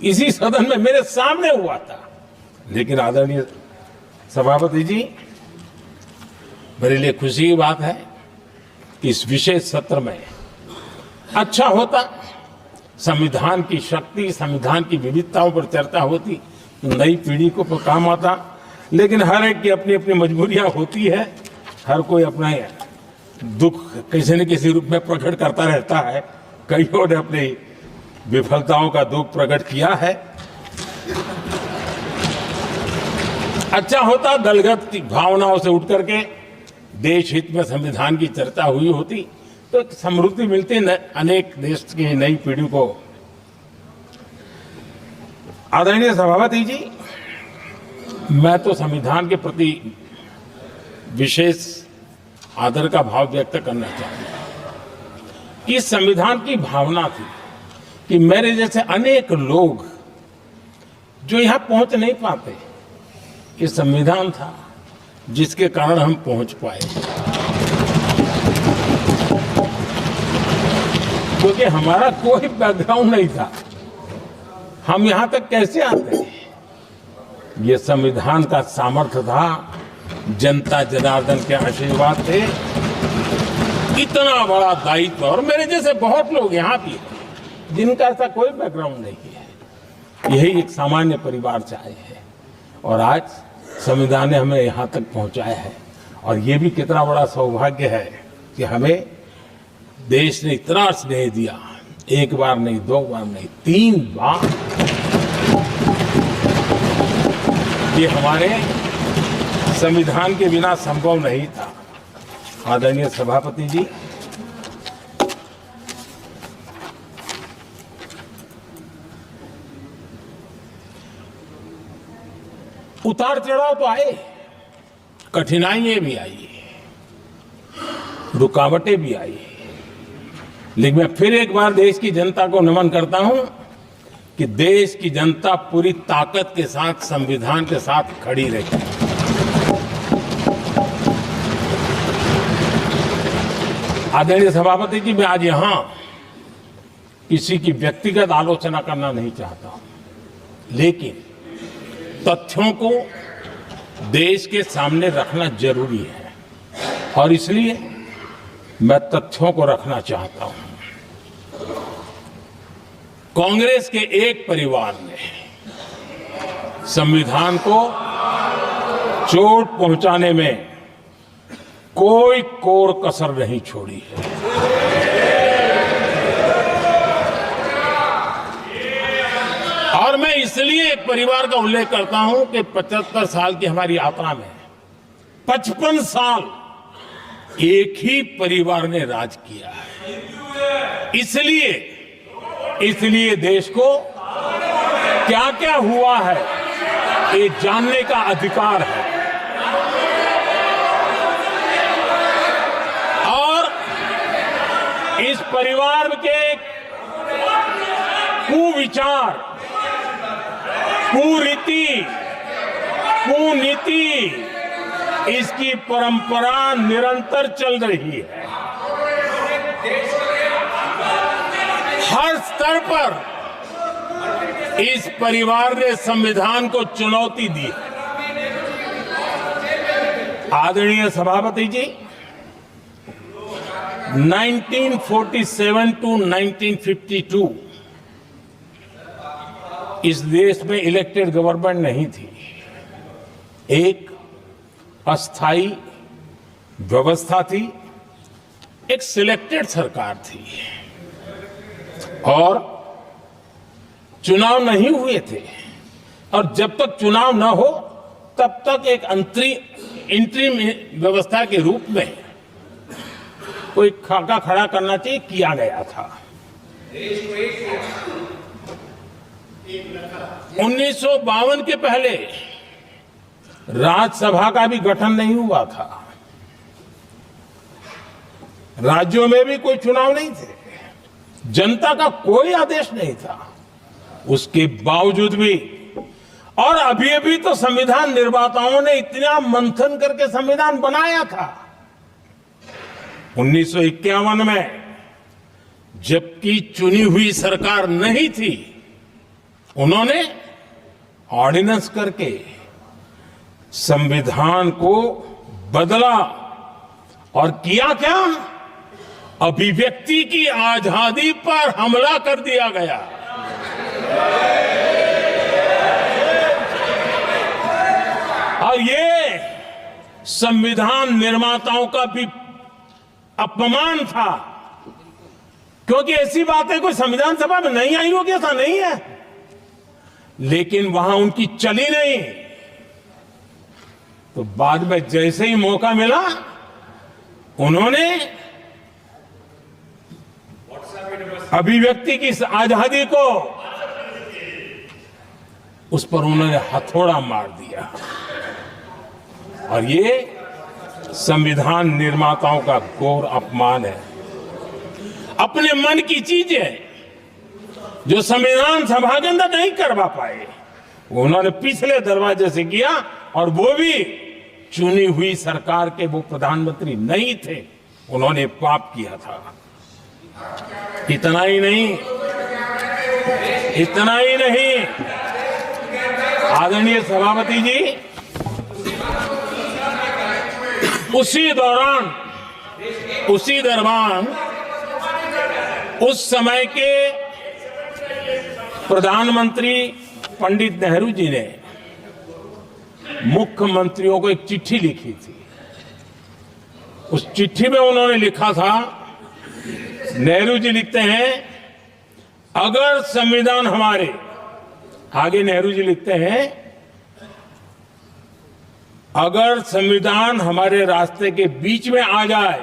इसी सदन में मेरे सामने हुआ था। लेकिन आदरणीय सभापति जी, मेरे लिए खुशी की बात है कि इस विशेष सत्र में अच्छा होता, संविधान की शक्ति, संविधान की विविधताओं पर चर्चा होती, नई पीढ़ी को काम आता। लेकिन हर एक की अपनी अपनी मजबूरियां होती है, हर कोई अपना दुख किसी न किसी रूप में प्रकट करता रहता है। कईयों ने अपनी विफलताओं का दुख प्रकट किया है। अच्छा होता दलगत भावनाओं से उठ करके देश हित में संविधान की चर्चा हुई होती, तो समृद्धि मिलती अनेक देश की नई पीढ़ी को। आदरणीय सभापति जी, मैं तो संविधान के प्रति विशेष आदर का भाव व्यक्त करना चाहूंगा कि संविधान की भावना थी कि मेरे जैसे अनेक लोग जो यहां पहुंच नहीं पाते, ये संविधान था जिसके कारण हम पहुंच पाए। क्योंकि हमारा कोई बैकग्राउंड नहीं था, हम यहां तक कैसे आते हैं? ये संविधान का सामर्थ्य था, जनता जनार्दन के आशीर्वाद थे। इतना बड़ा दायित्व, और मेरे जैसे बहुत लोग यहाँ भी हैं जिनका ऐसा कोई बैकग्राउंड नहीं है, यही एक सामान्य परिवार से आए हैं, और आज संविधान ने हमें यहाँ तक पहुँचाया है। और ये भी कितना बड़ा सौभाग्य है कि हमें देश ने इतना स्नेह दिया, एक बार नहीं, दो बार नहीं, 3 बार। ये हमारे संविधान के बिना संभव नहीं था। आदरणीय सभापति जी, उतार चढ़ाव तो आए, कठिनाइयां भी आई, रुकावटें भी आई, लेकिन मैं फिर एक बार देश की जनता को नमन करता हूं कि देश की जनता पूरी ताकत के साथ संविधान के साथ खड़ी रही। आदरणीय सभापति जी, मैं आज यहां किसी की व्यक्तिगत आलोचना करना नहीं चाहता हूं, लेकिन तथ्यों को देश के सामने रखना जरूरी है, और इसलिए मैं तथ्यों को रखना चाहता हूं। कांग्रेस के एक परिवार ने संविधान को चोट पहुंचाने में कोई कोर कसर नहीं छोड़ी है। और मैं इसलिए एक परिवार का उल्लेख करता हूं कि 75 साल की हमारी यात्रा में 55 साल एक ही परिवार ने राज किया है। इसलिए देश को क्या क्या हुआ है ये जानने का अधिकार है, और इस परिवार के कुविचार, कुरीति, कुनीति, इसकी परंपरा निरंतर चल रही है। हर स्तर पर इस परिवार ने संविधान को चुनौती दी। आदरणीय सभापति जी, 1947 टू 1952 इस देश में इलेक्टेड गवर्नमेंट नहीं थी। एक अस्थाई व्यवस्था थी, एक सिलेक्टेड सरकार थी, और चुनाव नहीं हुए थे। और जब तक चुनाव न हो तब तक एक इंटरिम व्यवस्था के रूप में कोई खाका खड़ा करना चाहिए, किया गया था। 1952 के पहले राज्यसभा का भी गठन नहीं हुआ था, राज्यों में भी कोई चुनाव नहीं थे, जनता का कोई आदेश नहीं था। उसके बावजूद भी, और अभी तो संविधान निर्माताओं ने इतना मंथन करके संविधान बनाया था। 1951 में जबकि चुनी हुई सरकार नहीं थी, उन्होंने ऑर्डिनेंस करके संविधान को बदला, और किया क्या? अभिव्यक्ति की आजादी पर हमला कर दिया गया। और ये संविधान निर्माताओं का भी अपमान था, क्योंकि ऐसी बातें कोई संविधान सभा में नहीं आई होगी, ऐसा नहीं है, लेकिन वहां उनकी चली नहीं। तो बाद में जैसे ही मौका मिला, उन्होंने अभिव्यक्ति की आजादी को, उस पर उन्होंने हथौड़ा मार दिया। और ये संविधान निर्माताओं का घोर अपमान है। अपने मन की चीजें जो संविधान सभा के अंदर नहीं करवा पाए, उन्होंने पिछले दरवाजे से किया, और वो भी चुनी हुई सरकार के वो प्रधानमंत्री नहीं थे, उन्होंने पाप किया था। इतना ही नहीं, इतना ही नहीं, आदरणीय सभापति जी, उसी दरमियान उस समय के प्रधानमंत्री पंडित नेहरू जी ने मुख्यमंत्रियों को एक चिट्ठी लिखी थी। उस चिट्ठी में उन्होंने लिखा था, नेहरू जी लिखते हैं, अगर संविधान हमारे, आगे नेहरू जी लिखते हैं, अगर संविधान हमारे रास्ते के बीच में आ जाए,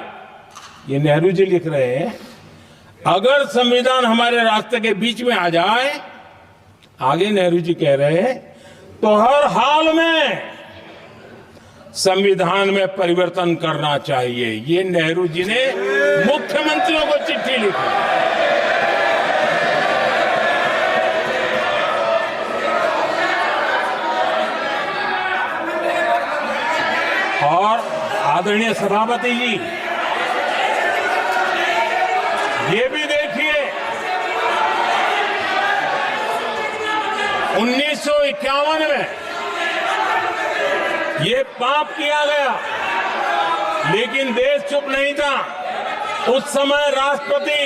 ये नेहरू जी लिख रहे हैं, अगर संविधान हमारे रास्ते के बीच में आ जाए, आगे नेहरू जी कह रहे हैं, तो हर हाल में संविधान में परिवर्तन करना चाहिए। ये नेहरू जी ने मुख्यमंत्रियों को चिट्ठी लिखी। और आदरणीय सभापति जी, ये भी देखिए, 1951 में ये पाप किया गया, लेकिन देश चुप नहीं था। उस समय राष्ट्रपति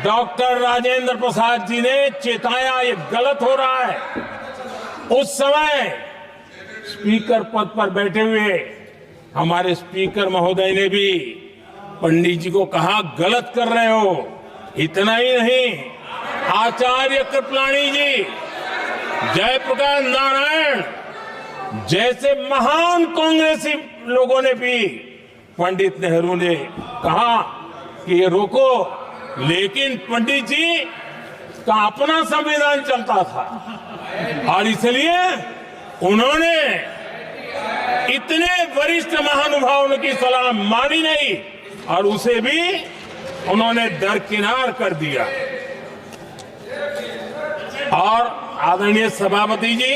डॉक्टर राजेंद्र प्रसाद जी ने चेताया, ये गलत हो रहा है। उस समय स्पीकर पद पर बैठे हुए हमारे स्पीकर महोदय ने भी पंडित जी को कहा, गलत कर रहे हो। इतना ही नहीं, आचार्य कृपलानी जी, जयप्रकाश नारायण जैसे महान कांग्रेसी लोगों ने भी पंडित नेहरू ने कहा कि ये रोको, लेकिन पंडित जी का अपना संविधान चलता था और इसलिए उन्होंने इतने वरिष्ठ महानुभावों की सलाह मानी नहीं और उसे भी उन्होंने दरकिनार कर दिया। और आदरणीय सभापति जी,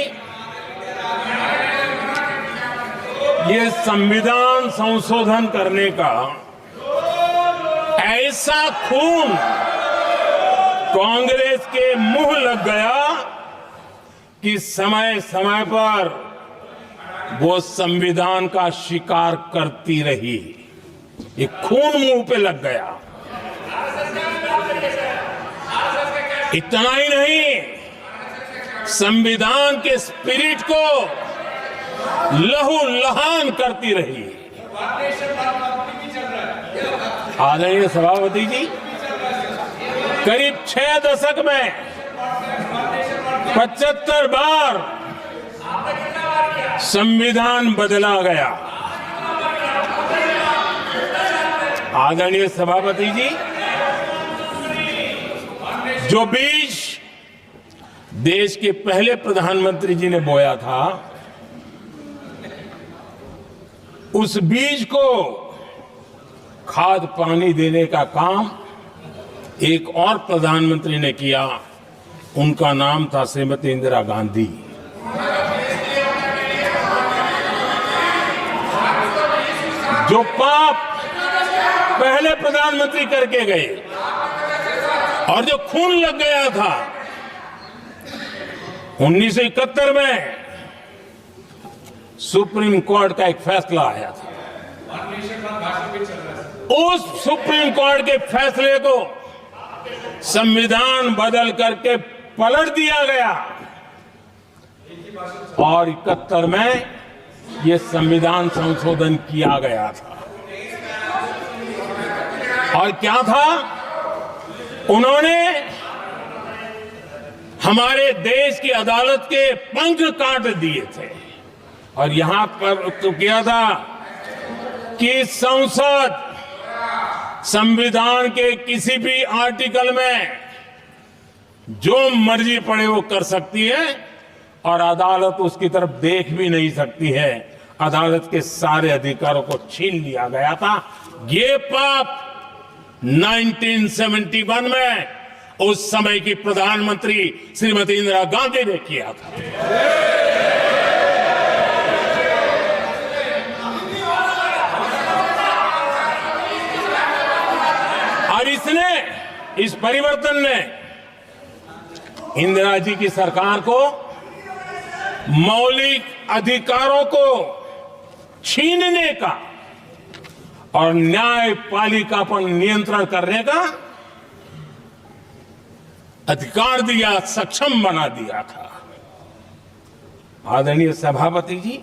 ये संविधान संशोधन करने का ऐसा खून कांग्रेस के मुंह लग गया कि समय समय पर वो संविधान का शिकार करती रही। ये खून मुंह पे लग गया। इतना ही नहीं, संविधान के स्पिरिट को लहू लहान करती रही। आदरणीय सभापति जी, करीब 6 दशक में 75 बार संविधान बदला गया। आदरणीय सभापति जी, जो बीज देश के पहले प्रधानमंत्री जी ने बोया था, उस बीज को खाद पानी देने का काम एक और प्रधानमंत्री ने किया। उनका नाम था श्रीमती इंदिरा गांधी। जो पाप पहले प्रधानमंत्री करके गए और जो खून लग गया था 1971 में, सुप्रीम कोर्ट का एक फैसला आया था। उस सुप्रीम कोर्ट के फैसले को संविधान बदल करके पलट दिया गया और 71 में यह संविधान संशोधन किया गया था। और क्या था, उन्होंने हमारे देश की अदालत के पंख काट दिए थे और यहां पर तो किया था कि संसद संविधान के किसी भी आर्टिकल में जो मर्जी पड़े वो कर सकती है और अदालत उसकी तरफ देख भी नहीं सकती है। अदालत के सारे अधिकारों को छीन लिया गया था। ये पाप 1971 में उस समय की प्रधानमंत्री श्रीमती इंदिरा गांधी ने किया था। और इस परिवर्तन ने इंदिरा जी की सरकार को मौलिक अधिकारों को छीनने का और न्यायपालिका पर नियंत्रण करने का अधिकार दिया, सक्षम बना दिया था। आदरणीय सभापति जी,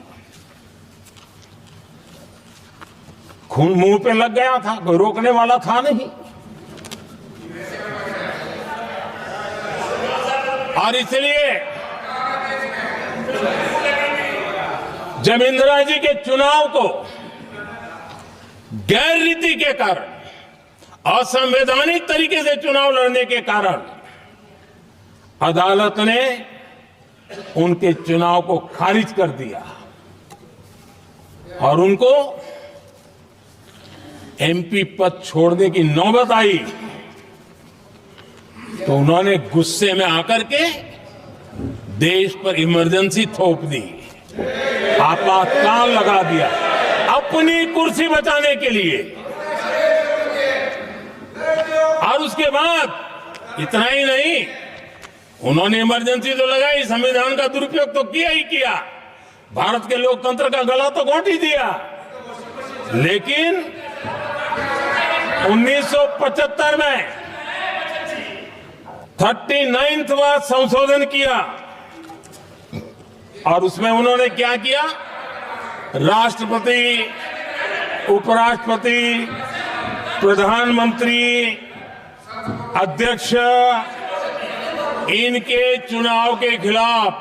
खून मुंह पे लग गया था, कोई रोकने वाला था नहीं। और इसलिए जब इंदिरा जी के चुनाव को गैर रीति के कारण, असंवैधानिक तरीके से चुनाव लड़ने के कारण अदालत ने उनके चुनाव को खारिज कर दिया और उनको एमपी पद छोड़ने की नौबत आई, तो उन्होंने गुस्से में आकर के देश पर इमरजेंसी थोप दी, आपातकाल लगा दिया अपनी कुर्सी बचाने के लिए। और उसके बाद इतना ही नहीं, उन्होंने इमरजेंसी तो लगाई, संविधान का दुरुपयोग तो किया ही किया, भारत के लोकतंत्र का गला तो घोंट ही दिया। लेकिन 1975 में 39वां संशोधन किया और उसमें उन्होंने क्या किया, राष्ट्रपति, उपराष्ट्रपति, प्रधानमंत्री, अध्यक्ष, इनके चुनाव के खिलाफ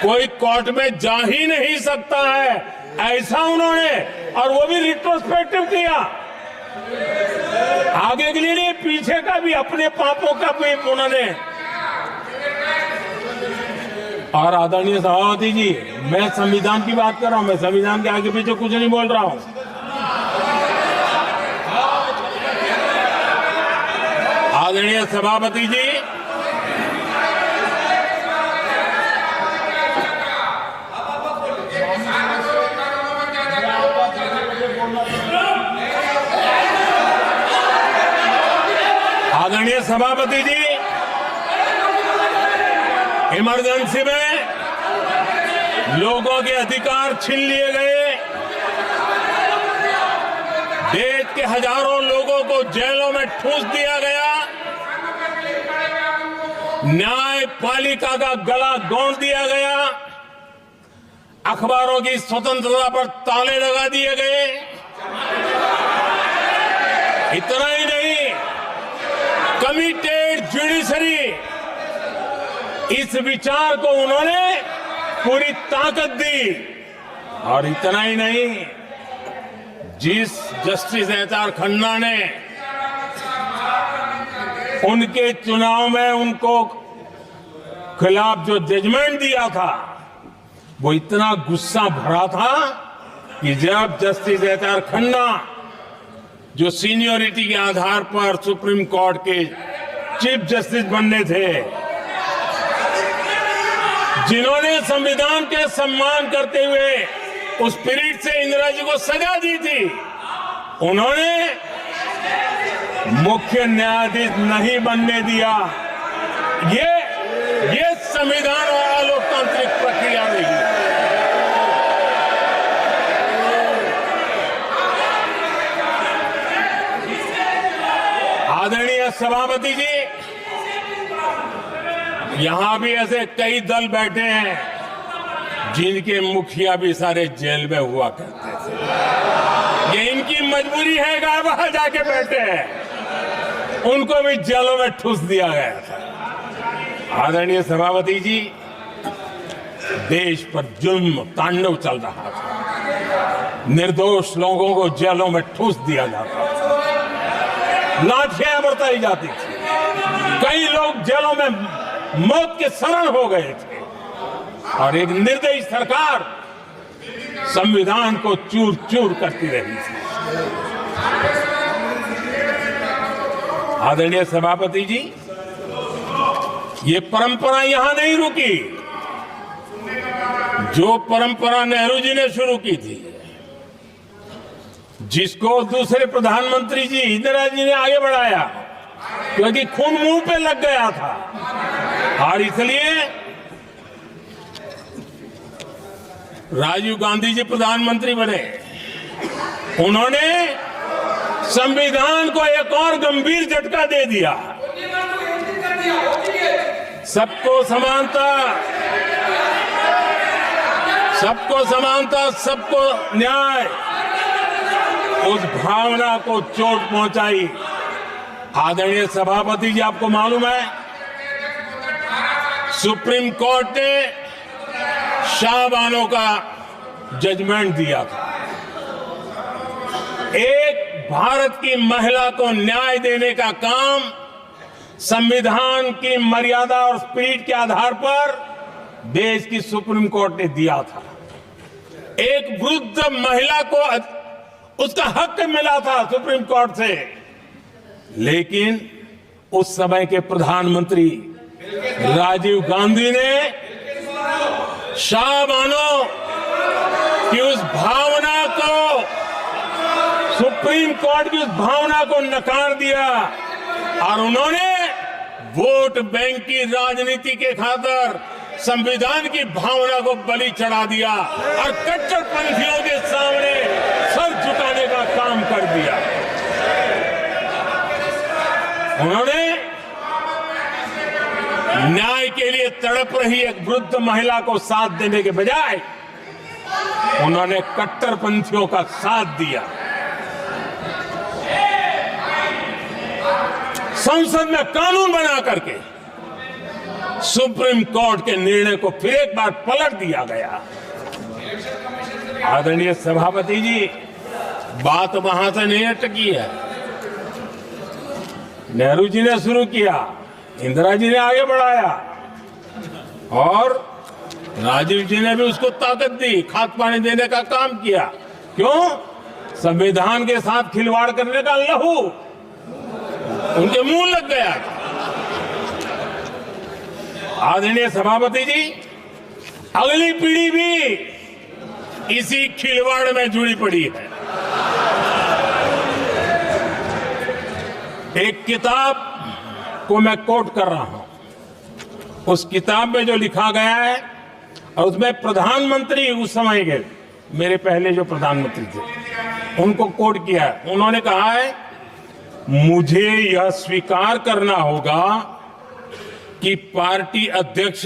कोई कोर्ट में जा ही नहीं सकता है, ऐसा उन्होंने, और वो भी रिट्रोस्पेक्टिव किया, आगे के लिए नहीं, पीछे का भी, अपने पापों का भी उन्होंने। और आदरणीय सभापति जी, मैं संविधान की बात कर रहा हूं, मैं संविधान के आगे पीछे कुछ नहीं बोल रहा हूं। आदरणीय सभापति जी, आदरणीय सभापति जी, इमरजेंसी में लोगों के अधिकार छीन लिए गए, देश के हजारों लोगों को जेलों में ठूंस दिया गया, न्यायपालिका का गला घोंट दिया गया, अखबारों की स्वतंत्रता पर ताले लगा दिए गए। इतना ही नहीं, कमिटेड जुडिशरी, इस विचार को उन्होंने पूरी ताकत दी। और इतना ही नहीं, जिस जस्टिस एच.आर. खन्ना ने उनके चुनाव में उनको खिलाफ जो जजमेंट दिया था, वो इतना गुस्सा भरा था कि जब जस्टिस एच.आर. खन्ना, जो सीनियरिटी के आधार पर सुप्रीम कोर्ट के चीफ जस्टिस बनने थे, जिन्होंने संविधान के सम्मान करते हुए उस पीरियड से इंदिरा जी को सजा दी थी, उन्होंने मुख्य न्यायाधीश नहीं बनने दिया। ये संविधान और लोकतांत्रिक प्रक्रिया नहीं। आदरणीय सभापति जी, यहां भी ऐसे कई दल बैठे हैं जिनके मुखिया भी सारे जेल में हुआ करते थे। ये इनकी मजबूरी है कि वहां जाके बैठे हैं, उनको भी जेलों में ठूस दिया गया था। आदरणीय सभापति जी, देश पर जुल्म तांडव चल रहा था, निर्दोष लोगों को जेलों में ठूस दिया जाता था, लाठियां बरताई जाती थी, कई लोग जेलों में मौत के शरण हो गए थे, और एक निर्दयी सरकार संविधान को चूर चूर करती रही थी। आदरणीय सभापति जी, ये परंपरा यहां नहीं रुकी। जो परंपरा नेहरू जी ने शुरू की थी, जिसको दूसरे प्रधानमंत्री जी इंदिरा जी ने आगे बढ़ाया, क्योंकि खून मुंह पे लग गया था, और इसलिए राजीव गांधी जी प्रधानमंत्री बने, उन्होंने संविधान को एक और गंभीर झटका दे दिया। सबको समानता, सबको समानता, सबको न्याय, उस भावना को चोट पहुंचाई। आदरणीय सभापति जी, आपको मालूम है सुप्रीम कोर्ट ने शाहबानो का जजमेंट दिया था। एक भारत की महिला को न्याय देने का काम संविधान की मर्यादा और स्पिरिट के आधार पर देश की सुप्रीम कोर्ट ने दिया था। एक वृद्ध महिला को उसका हक मिला था सुप्रीम कोर्ट से, लेकिन उस समय के प्रधानमंत्री राजीव गांधी ने शाहबानो की उस भावना को, सुप्रीम कोर्ट की उस भावना को नकार दिया और उन्होंने वोट बैंक की राजनीति के खातिर संविधान की भावना को बलि चढ़ा दिया और कट्टरपंथियों के सामने सर झुकाने का काम कर दिया। उन्होंने न्याय के लिए तड़प रही एक वृद्ध महिला को साथ देने के बजाय उन्होंने कट्टरपंथियों का साथ दिया। संसद में कानून बना करके सुप्रीम कोर्ट के निर्णय को फिर एक बार पलट दिया गया। आदरणीय सभापति जी, बात वहां से नहीं अटकी है। नेहरू जी ने शुरू किया, इंदिरा जी ने आगे बढ़ाया और राजीव जी ने भी उसको ताकत दी, खाद पानी देने का काम किया। क्यों? संविधान के साथ खिलवाड़ करने का लहू उनके मुंह लग गया। आदरणीय सभापति जी, अगली पीढ़ी भी इसी खिलवाड़ में जुड़ी पड़ी है। एक किताब को मैं कोट कर रहा हूं, उस किताब में जो लिखा गया है और उसमें प्रधानमंत्री उस समय के मेरे पहले जो प्रधानमंत्री थे उनको कोट किया है। उन्होंने कहा है, मुझे यह स्वीकार करना होगा कि पार्टी अध्यक्ष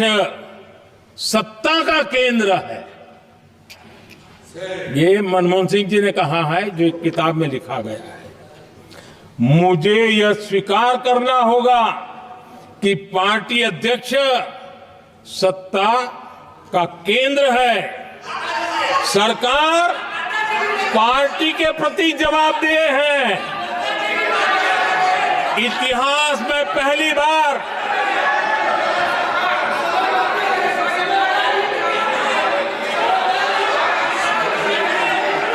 सत्ता का केंद्र है। ये मनमोहन सिंह जी ने कहा है, जो एक किताब में लिखा गया है। मुझे यह स्वीकार करना होगा कि पार्टी अध्यक्ष सत्ता का केंद्र है। सरकार पार्टी के प्रति जवाबदेह है। इतिहास में पहली बार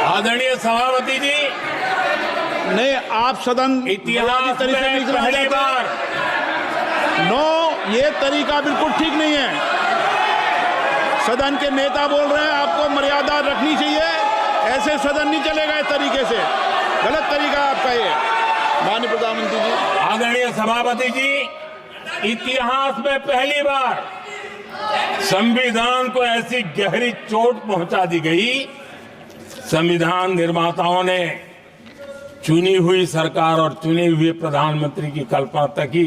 आदरणीय सभापति जी, नहीं, आप सदन इतिहास तरीके में नहीं चलाना पहली चाहते। बार नो, ये तरीका बिल्कुल ठीक नहीं है। सदन के नेता बोल रहे हैं, आपको मर्यादा रखनी चाहिए। ऐसे सदन नहीं चलेगा इस तरीके से, गलत तरीका आपका ये। माननीय प्रधानमंत्री जी, आदरणीय सभापति जी, इतिहास में पहली बार संविधान को ऐसी गहरी चोट पहुंचा दी गई। संविधान निर्माताओं ने चुनी हुई सरकार और चुने हुए प्रधानमंत्री की कल्पना तक ही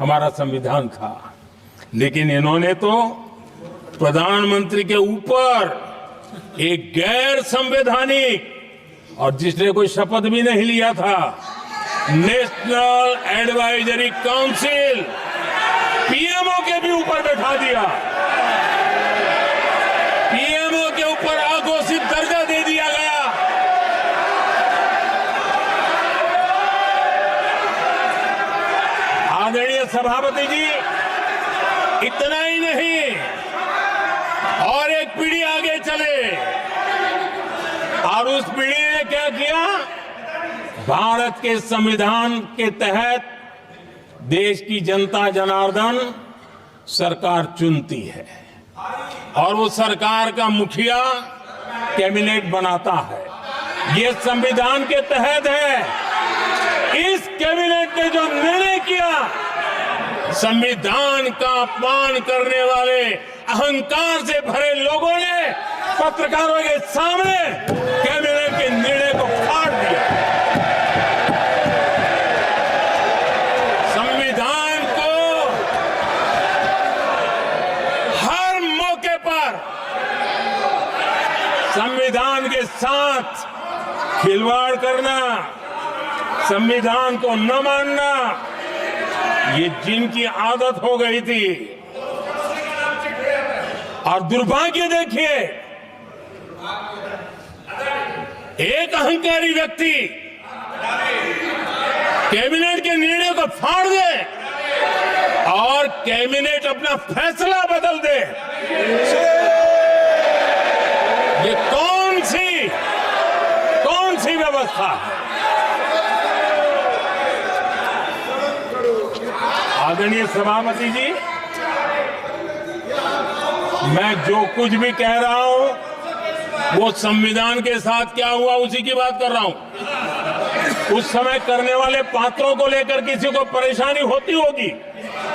हमारा संविधान था, लेकिन इन्होंने तो प्रधानमंत्री के ऊपर एक गैर संवैधानिक और जिसने कोई शपथ भी नहीं लिया था, नेशनल एडवाइजरी काउंसिल पीएमओ के भी ऊपर बैठा दिया। पीएमओ के ऊपर अघोषित दर्जा दे दिया गया। आदरणीय सभापति जी, इतना ही नहीं, और एक पीढ़ी आगे चले और उस पीढ़ी ने क्या किया? भारत के संविधान के तहत देश की जनता जनार्दन सरकार चुनती है और वो सरकार का मुखिया कैबिनेट बनाता है। ये संविधान के तहत है। इस कैबिनेट ने जो निर्णय किया, संविधान का अपमान करने वाले अहंकार से भरे लोगों ने पत्रकारों के सामने कैबिनेट के निर्णय को फाड़ दिया। संविधान को हर मौके पर संविधान के साथ खिलवाड़ करना, संविधान को न मानना, ये जिनकी आदत हो गई थी। और दुर्भाग्य देखिए, एक अहंकारी व्यक्ति कैबिनेट के निर्णय को फाड़ दे और कैबिनेट अपना फैसला बदल दे। ये कौन सी व्यवस्था है? आदरणीय सभापति जी, मैं जो कुछ भी कह रहा हूं वो संविधान के साथ क्या हुआ उसी की बात कर रहा हूं। उस समय करने वाले पात्रों को लेकर किसी को परेशानी होती होगी,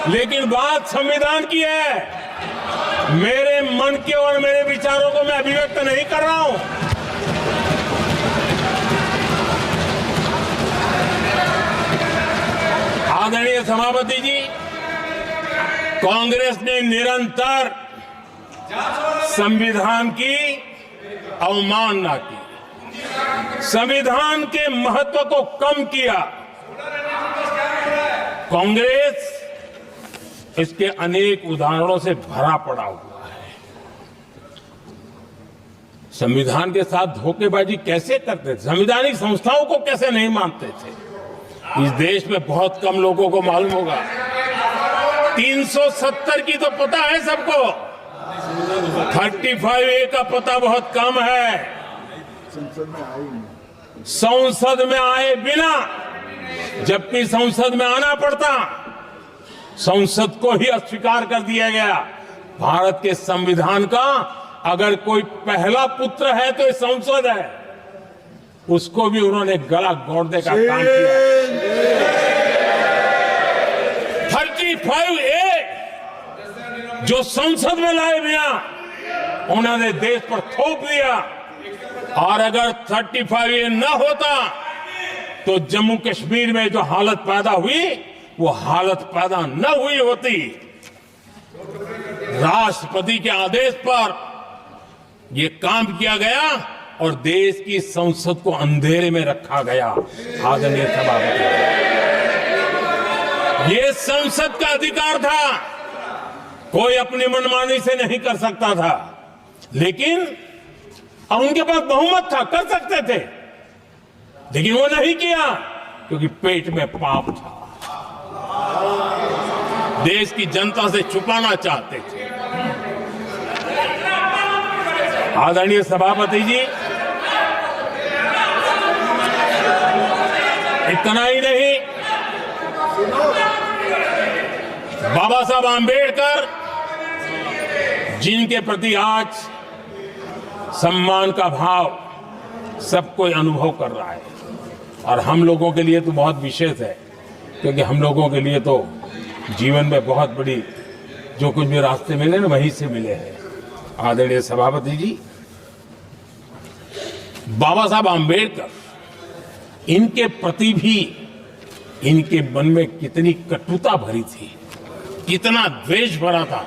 लेकिन बात संविधान की है। मेरे मन के और मेरे विचारों को मैं अभिव्यक्त नहीं कर रहा हूं। आदरणीय सभापति जी, कांग्रेस ने निरंतर संविधान की अवमानना की, संविधान के महत्व को कम किया। कांग्रेस इसके अनेक उदाहरणों से भरा पड़ा हुआ है। संविधान के साथ धोखेबाजी कैसे करते थे, संवैधानिक संस्थाओं को कैसे नहीं मानते थे, इस देश में बहुत कम लोगों को मालूम होगा। 370 की तो पता है सबको, 35A का पता बहुत कम है। संसद में आए बिना, जबकि संसद में आना पड़ता, संसद को ही अस्वीकार कर दिया गया। भारत के संविधान का अगर कोई पहला पुत्र है तो ये संसद है, उसको भी उन्होंने गला घोंटने का काम किया। 35A जो संसद में लाए बिना उन्होंने देश पर थोप दिया, और अगर 35A न होता तो जम्मू कश्मीर में जो हालत पैदा हुई वो हालत पैदा न हुई होती। राष्ट्रपति के आदेश पर यह काम किया गया और देश की संसद को अंधेरे में रखा गया। आदरणीय सभापति, ये संसद का अधिकार था, कोई अपनी मनमानी से नहीं कर सकता था, लेकिन और उनके पास बहुमत था, कर सकते थे, लेकिन वो नहीं किया क्योंकि पेट में पाप था, देश की जनता से छुपाना चाहते थे। आदरणीय सभापति जी, इतना ही नहीं, बाबा साहब आंबेडकर जिनके प्रति आज सम्मान का भाव सब कोई अनुभव कर रहा है, और हम लोगों के लिए तो बहुत विशेष है, क्योंकि हम लोगों के लिए तो जीवन में बहुत बड़ी जो कुछ भी रास्ते मिले ना वहीं से मिले हैं। आदरणीय सभापति जी, बाबा साहब आंबेडकर, इनके प्रति भी इनके मन में कितनी कटुता भरी थी, कितना द्वेष भरा था,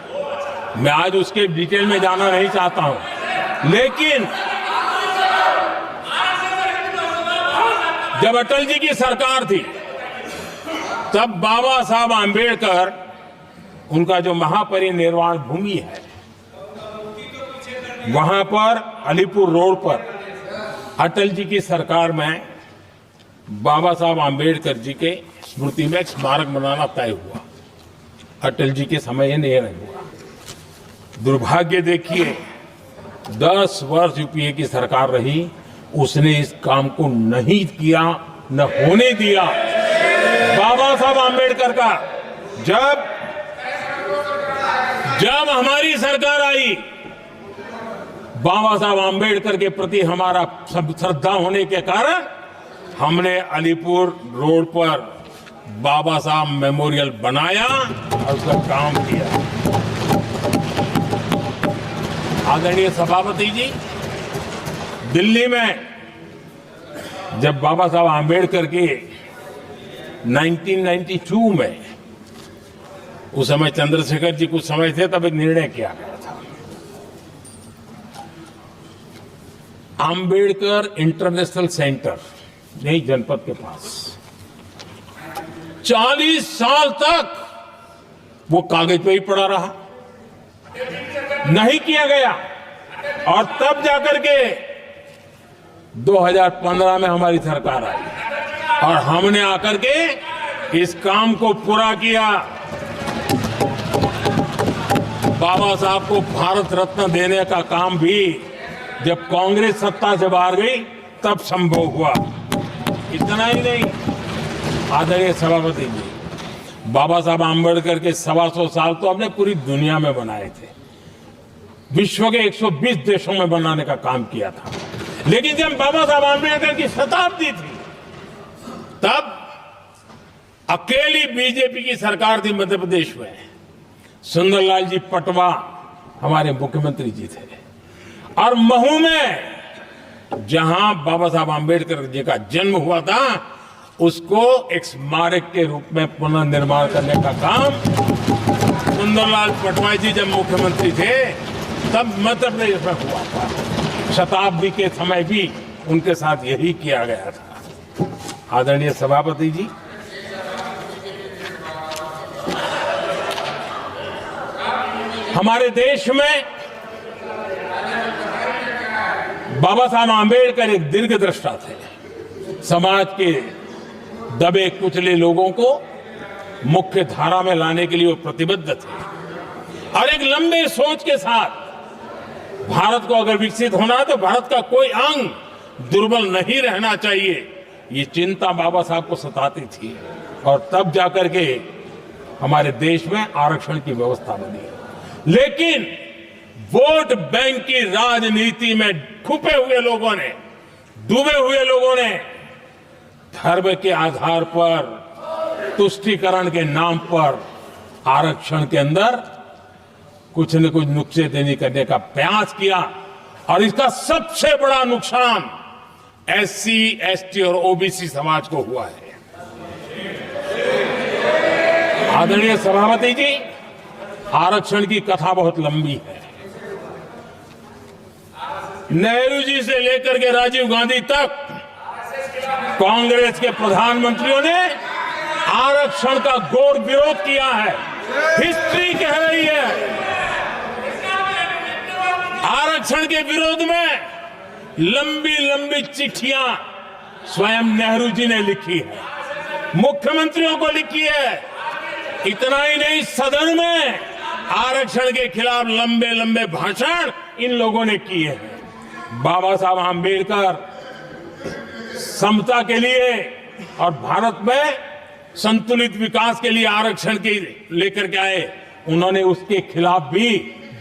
मैं आज उसके डिटेल में जाना नहीं चाहता हूं, लेकिन जब अटल जी की सरकार थी तब बाबा साहब आंबेडकर, उनका जो महापरिनिर्वाण भूमि है, वहां पर अलीपुर रोड पर अटल जी की सरकार में बाबा साहब आंबेडकर जी के स्मृति में एक स्मारक बनाना तय हुआ। अटल जी के समय ये नहीं हुआ। दुर्भाग्य देखिए, 10 वर्ष यूपीए की सरकार रही, उसने इस काम को नहीं किया, न होने दिया। बाबा साहब आंबेडकर का जब हमारी सरकार आई, बाबा साहब आंबेडकर के प्रति हमारा श्रद्धा होने के कारण हमने अलीपुर रोड पर बाबा साहब मेमोरियल बनाया और उसका काम किया। आदरणीय सभापति जी, दिल्ली में जब बाबा साहब आम्बेडकर के 1992 में, उस समय चंद्रशेखर जी कुछ समय थे, तब एक निर्णय किया गया था, आम्बेडकर इंटरनेशनल सेंटर यही जनपद के पास 40 साल तक वो कागज पे ही पड़ा रहा, नहीं किया गया। और तब जाकर के 2015 में हमारी सरकार आई और हमने आकर के इस काम को पूरा किया। बाबा साहब को भारत रत्न देने का काम भी जब कांग्रेस सत्ता से बाहर गई तब संभव हुआ। इतना ही नहीं, आदरणीय सभापति जी, बाबा साहब आम्बेडकर के 125 साल तो हमने पूरी दुनिया में बनाए थे, विश्व के 120 देशों में बनाने का काम किया था। लेकिन जब बाबा साहब आम्बेडकर की शताब्दी थी, तब अकेली बीजेपी की सरकार थी मध्य प्रदेश में। सुंदरलाल जी पटवा हमारे मुख्यमंत्री जी थे और महू में जहां बाबा साहब आम्बेडकर जी का जन्म हुआ था, उसको एक स्मारक के रूप में पुनर्निर्माण करने का काम सुंदरलाल पटवाई जी जब मुख्यमंत्री थे तब मध्य प्रदेश में हुआ था। शताब्दी के समय भी उनके साथ यही किया गया था। आदरणीय सभापति जी, हमारे देश में बाबा साहब आम्बेडकर एक दीर्घदृष्टा थे। समाज के दबे कुचले लोगों को मुख्य धारा में लाने के लिए वो प्रतिबद्ध थे और एक लंबे सोच के साथ भारत को अगर विकसित होना है तो भारत का कोई अंग दुर्बल नहीं रहना चाहिए, ये चिंता बाबा साहब को सताती थी। और तब जाकर के हमारे देश में आरक्षण की व्यवस्था बनी। लेकिन वोट बैंक की राजनीति में छुपे हुए लोगों ने, डूबे हुए लोगों ने धर्म के आधार पर, तुष्टीकरण के नाम पर आरक्षण के अंदर कुछ न कुछ नुक्सेदेनी करने का प्रयास किया और इसका सबसे बड़ा नुकसान एससी, एसटी और ओबीसी समाज को हुआ है। आदरणीय सभापति जी, आरक्षण की कथा बहुत लंबी है। नेहरू जी से लेकर के राजीव गांधी तक कांग्रेस के प्रधानमंत्रियों ने आरक्षण का घोर विरोध किया है। हिस्ट्री कह रही है आरक्षण के विरोध में लंबी लंबी चिट्ठियां स्वयं नेहरू जी ने लिखी है, मुख्यमंत्रियों को लिखी है। इतना ही नहीं, सदन में आरक्षण के खिलाफ लंबे लंबे भाषण इन लोगों ने किए हैं। बाबा साहब आम्बेडकर समता के लिए और भारत में संतुलित विकास के लिए आरक्षण के लेकर के आए, उन्होंने उसके खिलाफ भी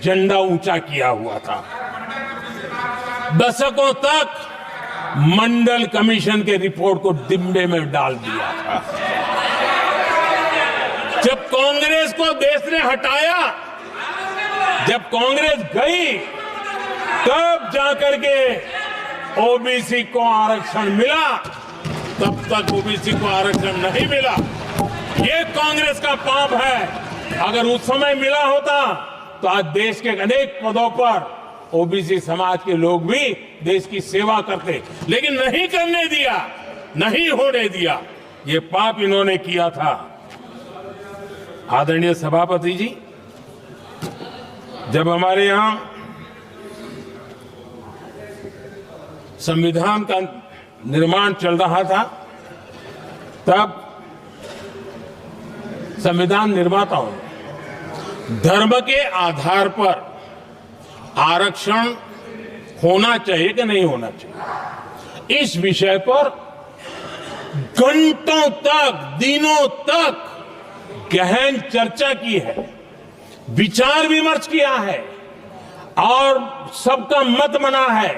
झंडा ऊंचा किया हुआ था। दशकों तक मंडल कमीशन के रिपोर्ट को डिब्बे में डाल दिया था। जब कांग्रेस को देश ने हटाया, जब कांग्रेस गई, तब जाकर के ओबीसी को आरक्षण मिला। तब तक ओबीसी को आरक्षण नहीं मिला। ये कांग्रेस का पाप है। अगर उस समय मिला होता तो आज देश के अनेक पदों पर ओबीसी समाज के लोग भी देश की सेवा करते, लेकिन नहीं करने दिया, नहीं होने दिया। ये पाप इन्होंने किया था। आदरणीय सभापति जी, जब हमारे यहां संविधान का निर्माण चल रहा था, तब संविधान निर्माताओं ने धर्म के आधार पर आरक्षण होना चाहिए कि नहीं होना चाहिए, इस विषय पर घंटों तक, दिनों तक गहन चर्चा की है, विचार विमर्श किया है और सबका मत बना है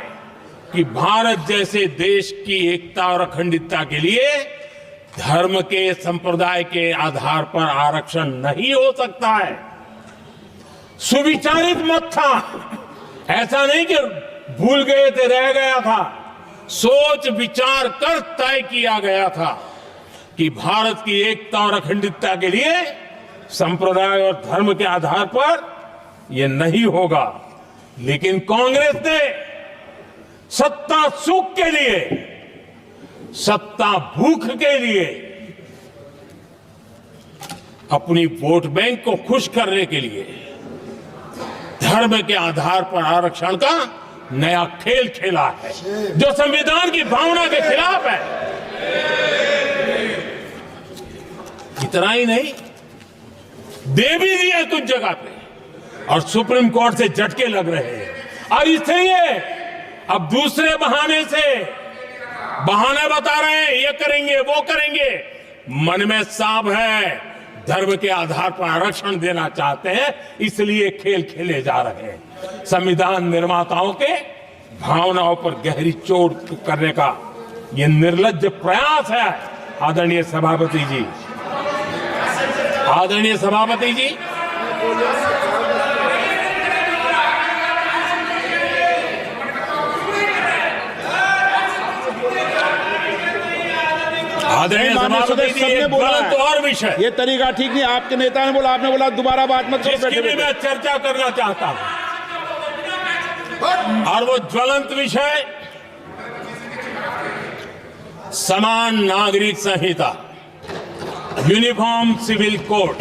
कि भारत जैसे देश की एकता और अखंडता के लिए धर्म के संप्रदाय के आधार पर आरक्षण नहीं हो सकता है। सुविचारित मत था, ऐसा नहीं कि भूल गए थे, रह गया था। सोच विचार कर तय किया गया था कि भारत की एकता और अखंडता के लिए संप्रदाय और धर्म के आधार पर यह नहीं होगा। लेकिन कांग्रेस ने सत्ता सुख के लिए, सत्ता भूख के लिए, अपनी वोट बैंक को खुश करने के लिए धर्म के आधार पर आरक्षण का नया खेल खेला है, जो संविधान की भावना के खिलाफ है। इतना ही नहीं, दे भी दिया कुछ जगह पे, और सुप्रीम कोर्ट से झटके लग रहे हैं। और इसलिए अब दूसरे बहाने से बहाने बता रहे हैं, ये करेंगे वो करेंगे। मन में साफ है, धर्म के आधार पर आरक्षण देना चाहते हैं, इसलिए खेल खेले जा रहे हैं। संविधान निर्माताओं के भावनाओं पर गहरी चोट करने का ये निर्लज्ज प्रयास है। आदरणीय सभापति जी, आदरणीय सभापति जी, आदरणीय सभापति जी, एक गलत और विषय, ये तरीका ठीक नहीं। आपके नेता ने बोला, आपने बोला दोबारा बात मत करो। जिसकी भी मैं चर्चा करना चाहता हूं, और वो ज्वलंत विषय समान नागरिक संहिता, यूनिफॉर्म सिविल कोड।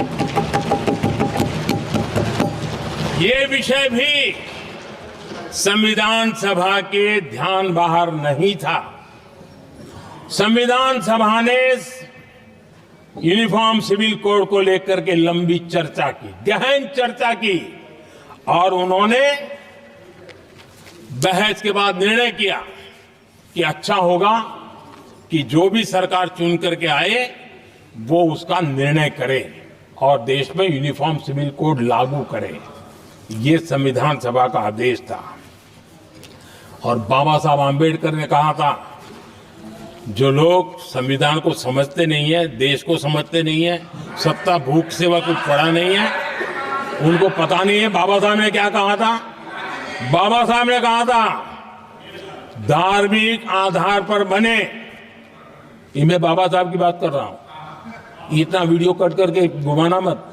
ये विषय भी संविधान सभा के ध्यान बाहर नहीं था। संविधान सभा ने यूनिफॉर्म सिविल कोड को लेकर के लंबी चर्चा की, गहन चर्चा की, और उन्होंने बहस के बाद निर्णय किया कि अच्छा होगा कि जो भी सरकार चुन करके आए वो उसका निर्णय करे और देश में यूनिफॉर्म सिविल कोड लागू करे। ये संविधान सभा का आदेश था। और बाबा साहब आंबेडकर ने कहा था, जो लोग संविधान को समझते नहीं है, देश को समझते नहीं है, सत्ता भूख सेवा कुछ पढ़ा नहीं है, उनको पता नहीं है बाबा साहब ने क्या कहा था। बाबा साहब ने कहा था, धार्मिक आधार पर बने, ये मैं बाबा साहब की बात कर रहा हूं, इतना वीडियो कट करके घुमाना मत।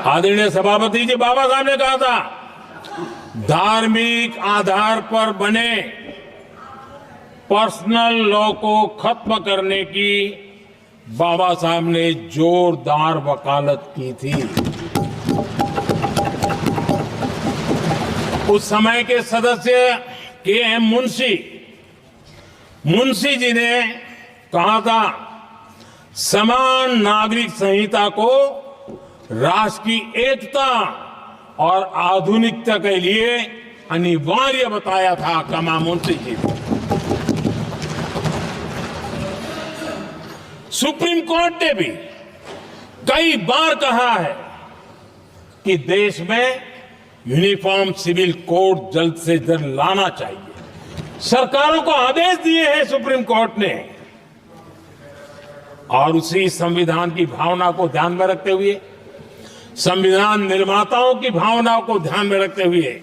आदरणीय सभापति जी, बाबा साहब ने कहा था, धार्मिक आधार पर बने पर्सनल लॉ को खत्म करने की बाबा साहब ने जोरदार वकालत की थी। उस समय के सदस्य के.एम. मुंशी जी ने कहा था, समान नागरिक संहिता को राष्ट्र की एकता और आधुनिकता के लिए अनिवार्य बताया था। कमा मुंशी जी ने। सुप्रीम कोर्ट ने भी कई बार कहा है कि देश में यूनिफॉर्म सिविल कोड जल्द से जल्द लाना चाहिए। सरकारों को आदेश दिए हैं सुप्रीम कोर्ट ने, और उसी संविधान की भावना को ध्यान में रखते हुए, संविधान निर्माताओं की भावनाओं को ध्यान में रखते हुए,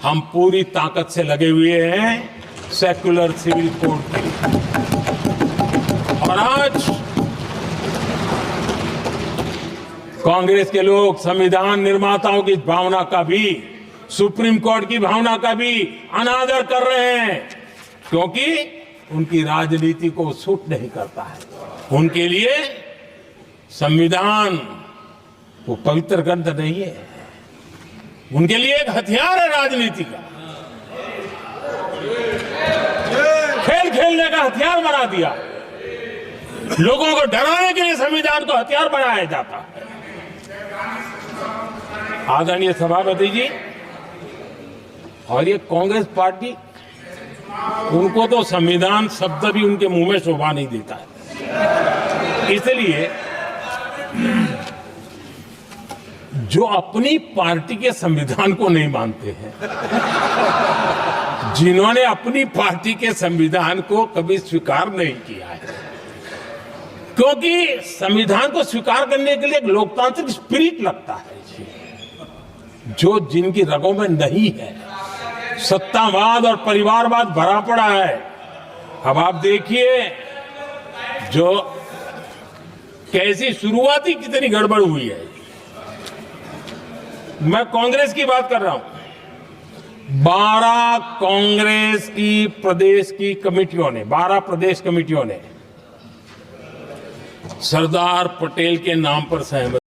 हम पूरी ताकत से लगे हुए हैं सेक्युलर सिविल कोड के लिए। और आज कांग्रेस के लोग संविधान निर्माताओं की भावना का भी, सुप्रीम कोर्ट की भावना का भी अनादर कर रहे हैं, क्योंकि उनकी राजनीति को सूट नहीं करता है। उनके लिए संविधान वो पवित्र ग्रंथ नहीं है, उनके लिए एक हथियार है राजनीति का। खेल खेलने का हथियार बना दिया। लोगों को डराने के लिए संविधान को हथियार बनाया जाता है। आदरणीय सभापति जी, और ये कांग्रेस पार्टी, उनको तो संविधान शब्द भी उनके मुंह में शोभा नहीं देता है। इसलिए जो अपनी पार्टी के संविधान को नहीं मानते हैं, जिन्होंने अपनी पार्टी के संविधान को कभी स्वीकार नहीं किया है, क्योंकि संविधान को स्वीकार करने के लिए एक लोकतांत्रिक स्पिरिट लगता है जो जिनकी रगों में नहीं है। सत्तावाद और परिवारवाद भरा पड़ा है। अब आप देखिए जो कैसी शुरुआती कितनी गड़बड़ हुई है। मैं कांग्रेस की बात कर रहा हूं। 12 कांग्रेस की प्रदेश की कमेटियों ने 12 प्रदेश कमेटियों ने सरदार पटेल के नाम पर सहमति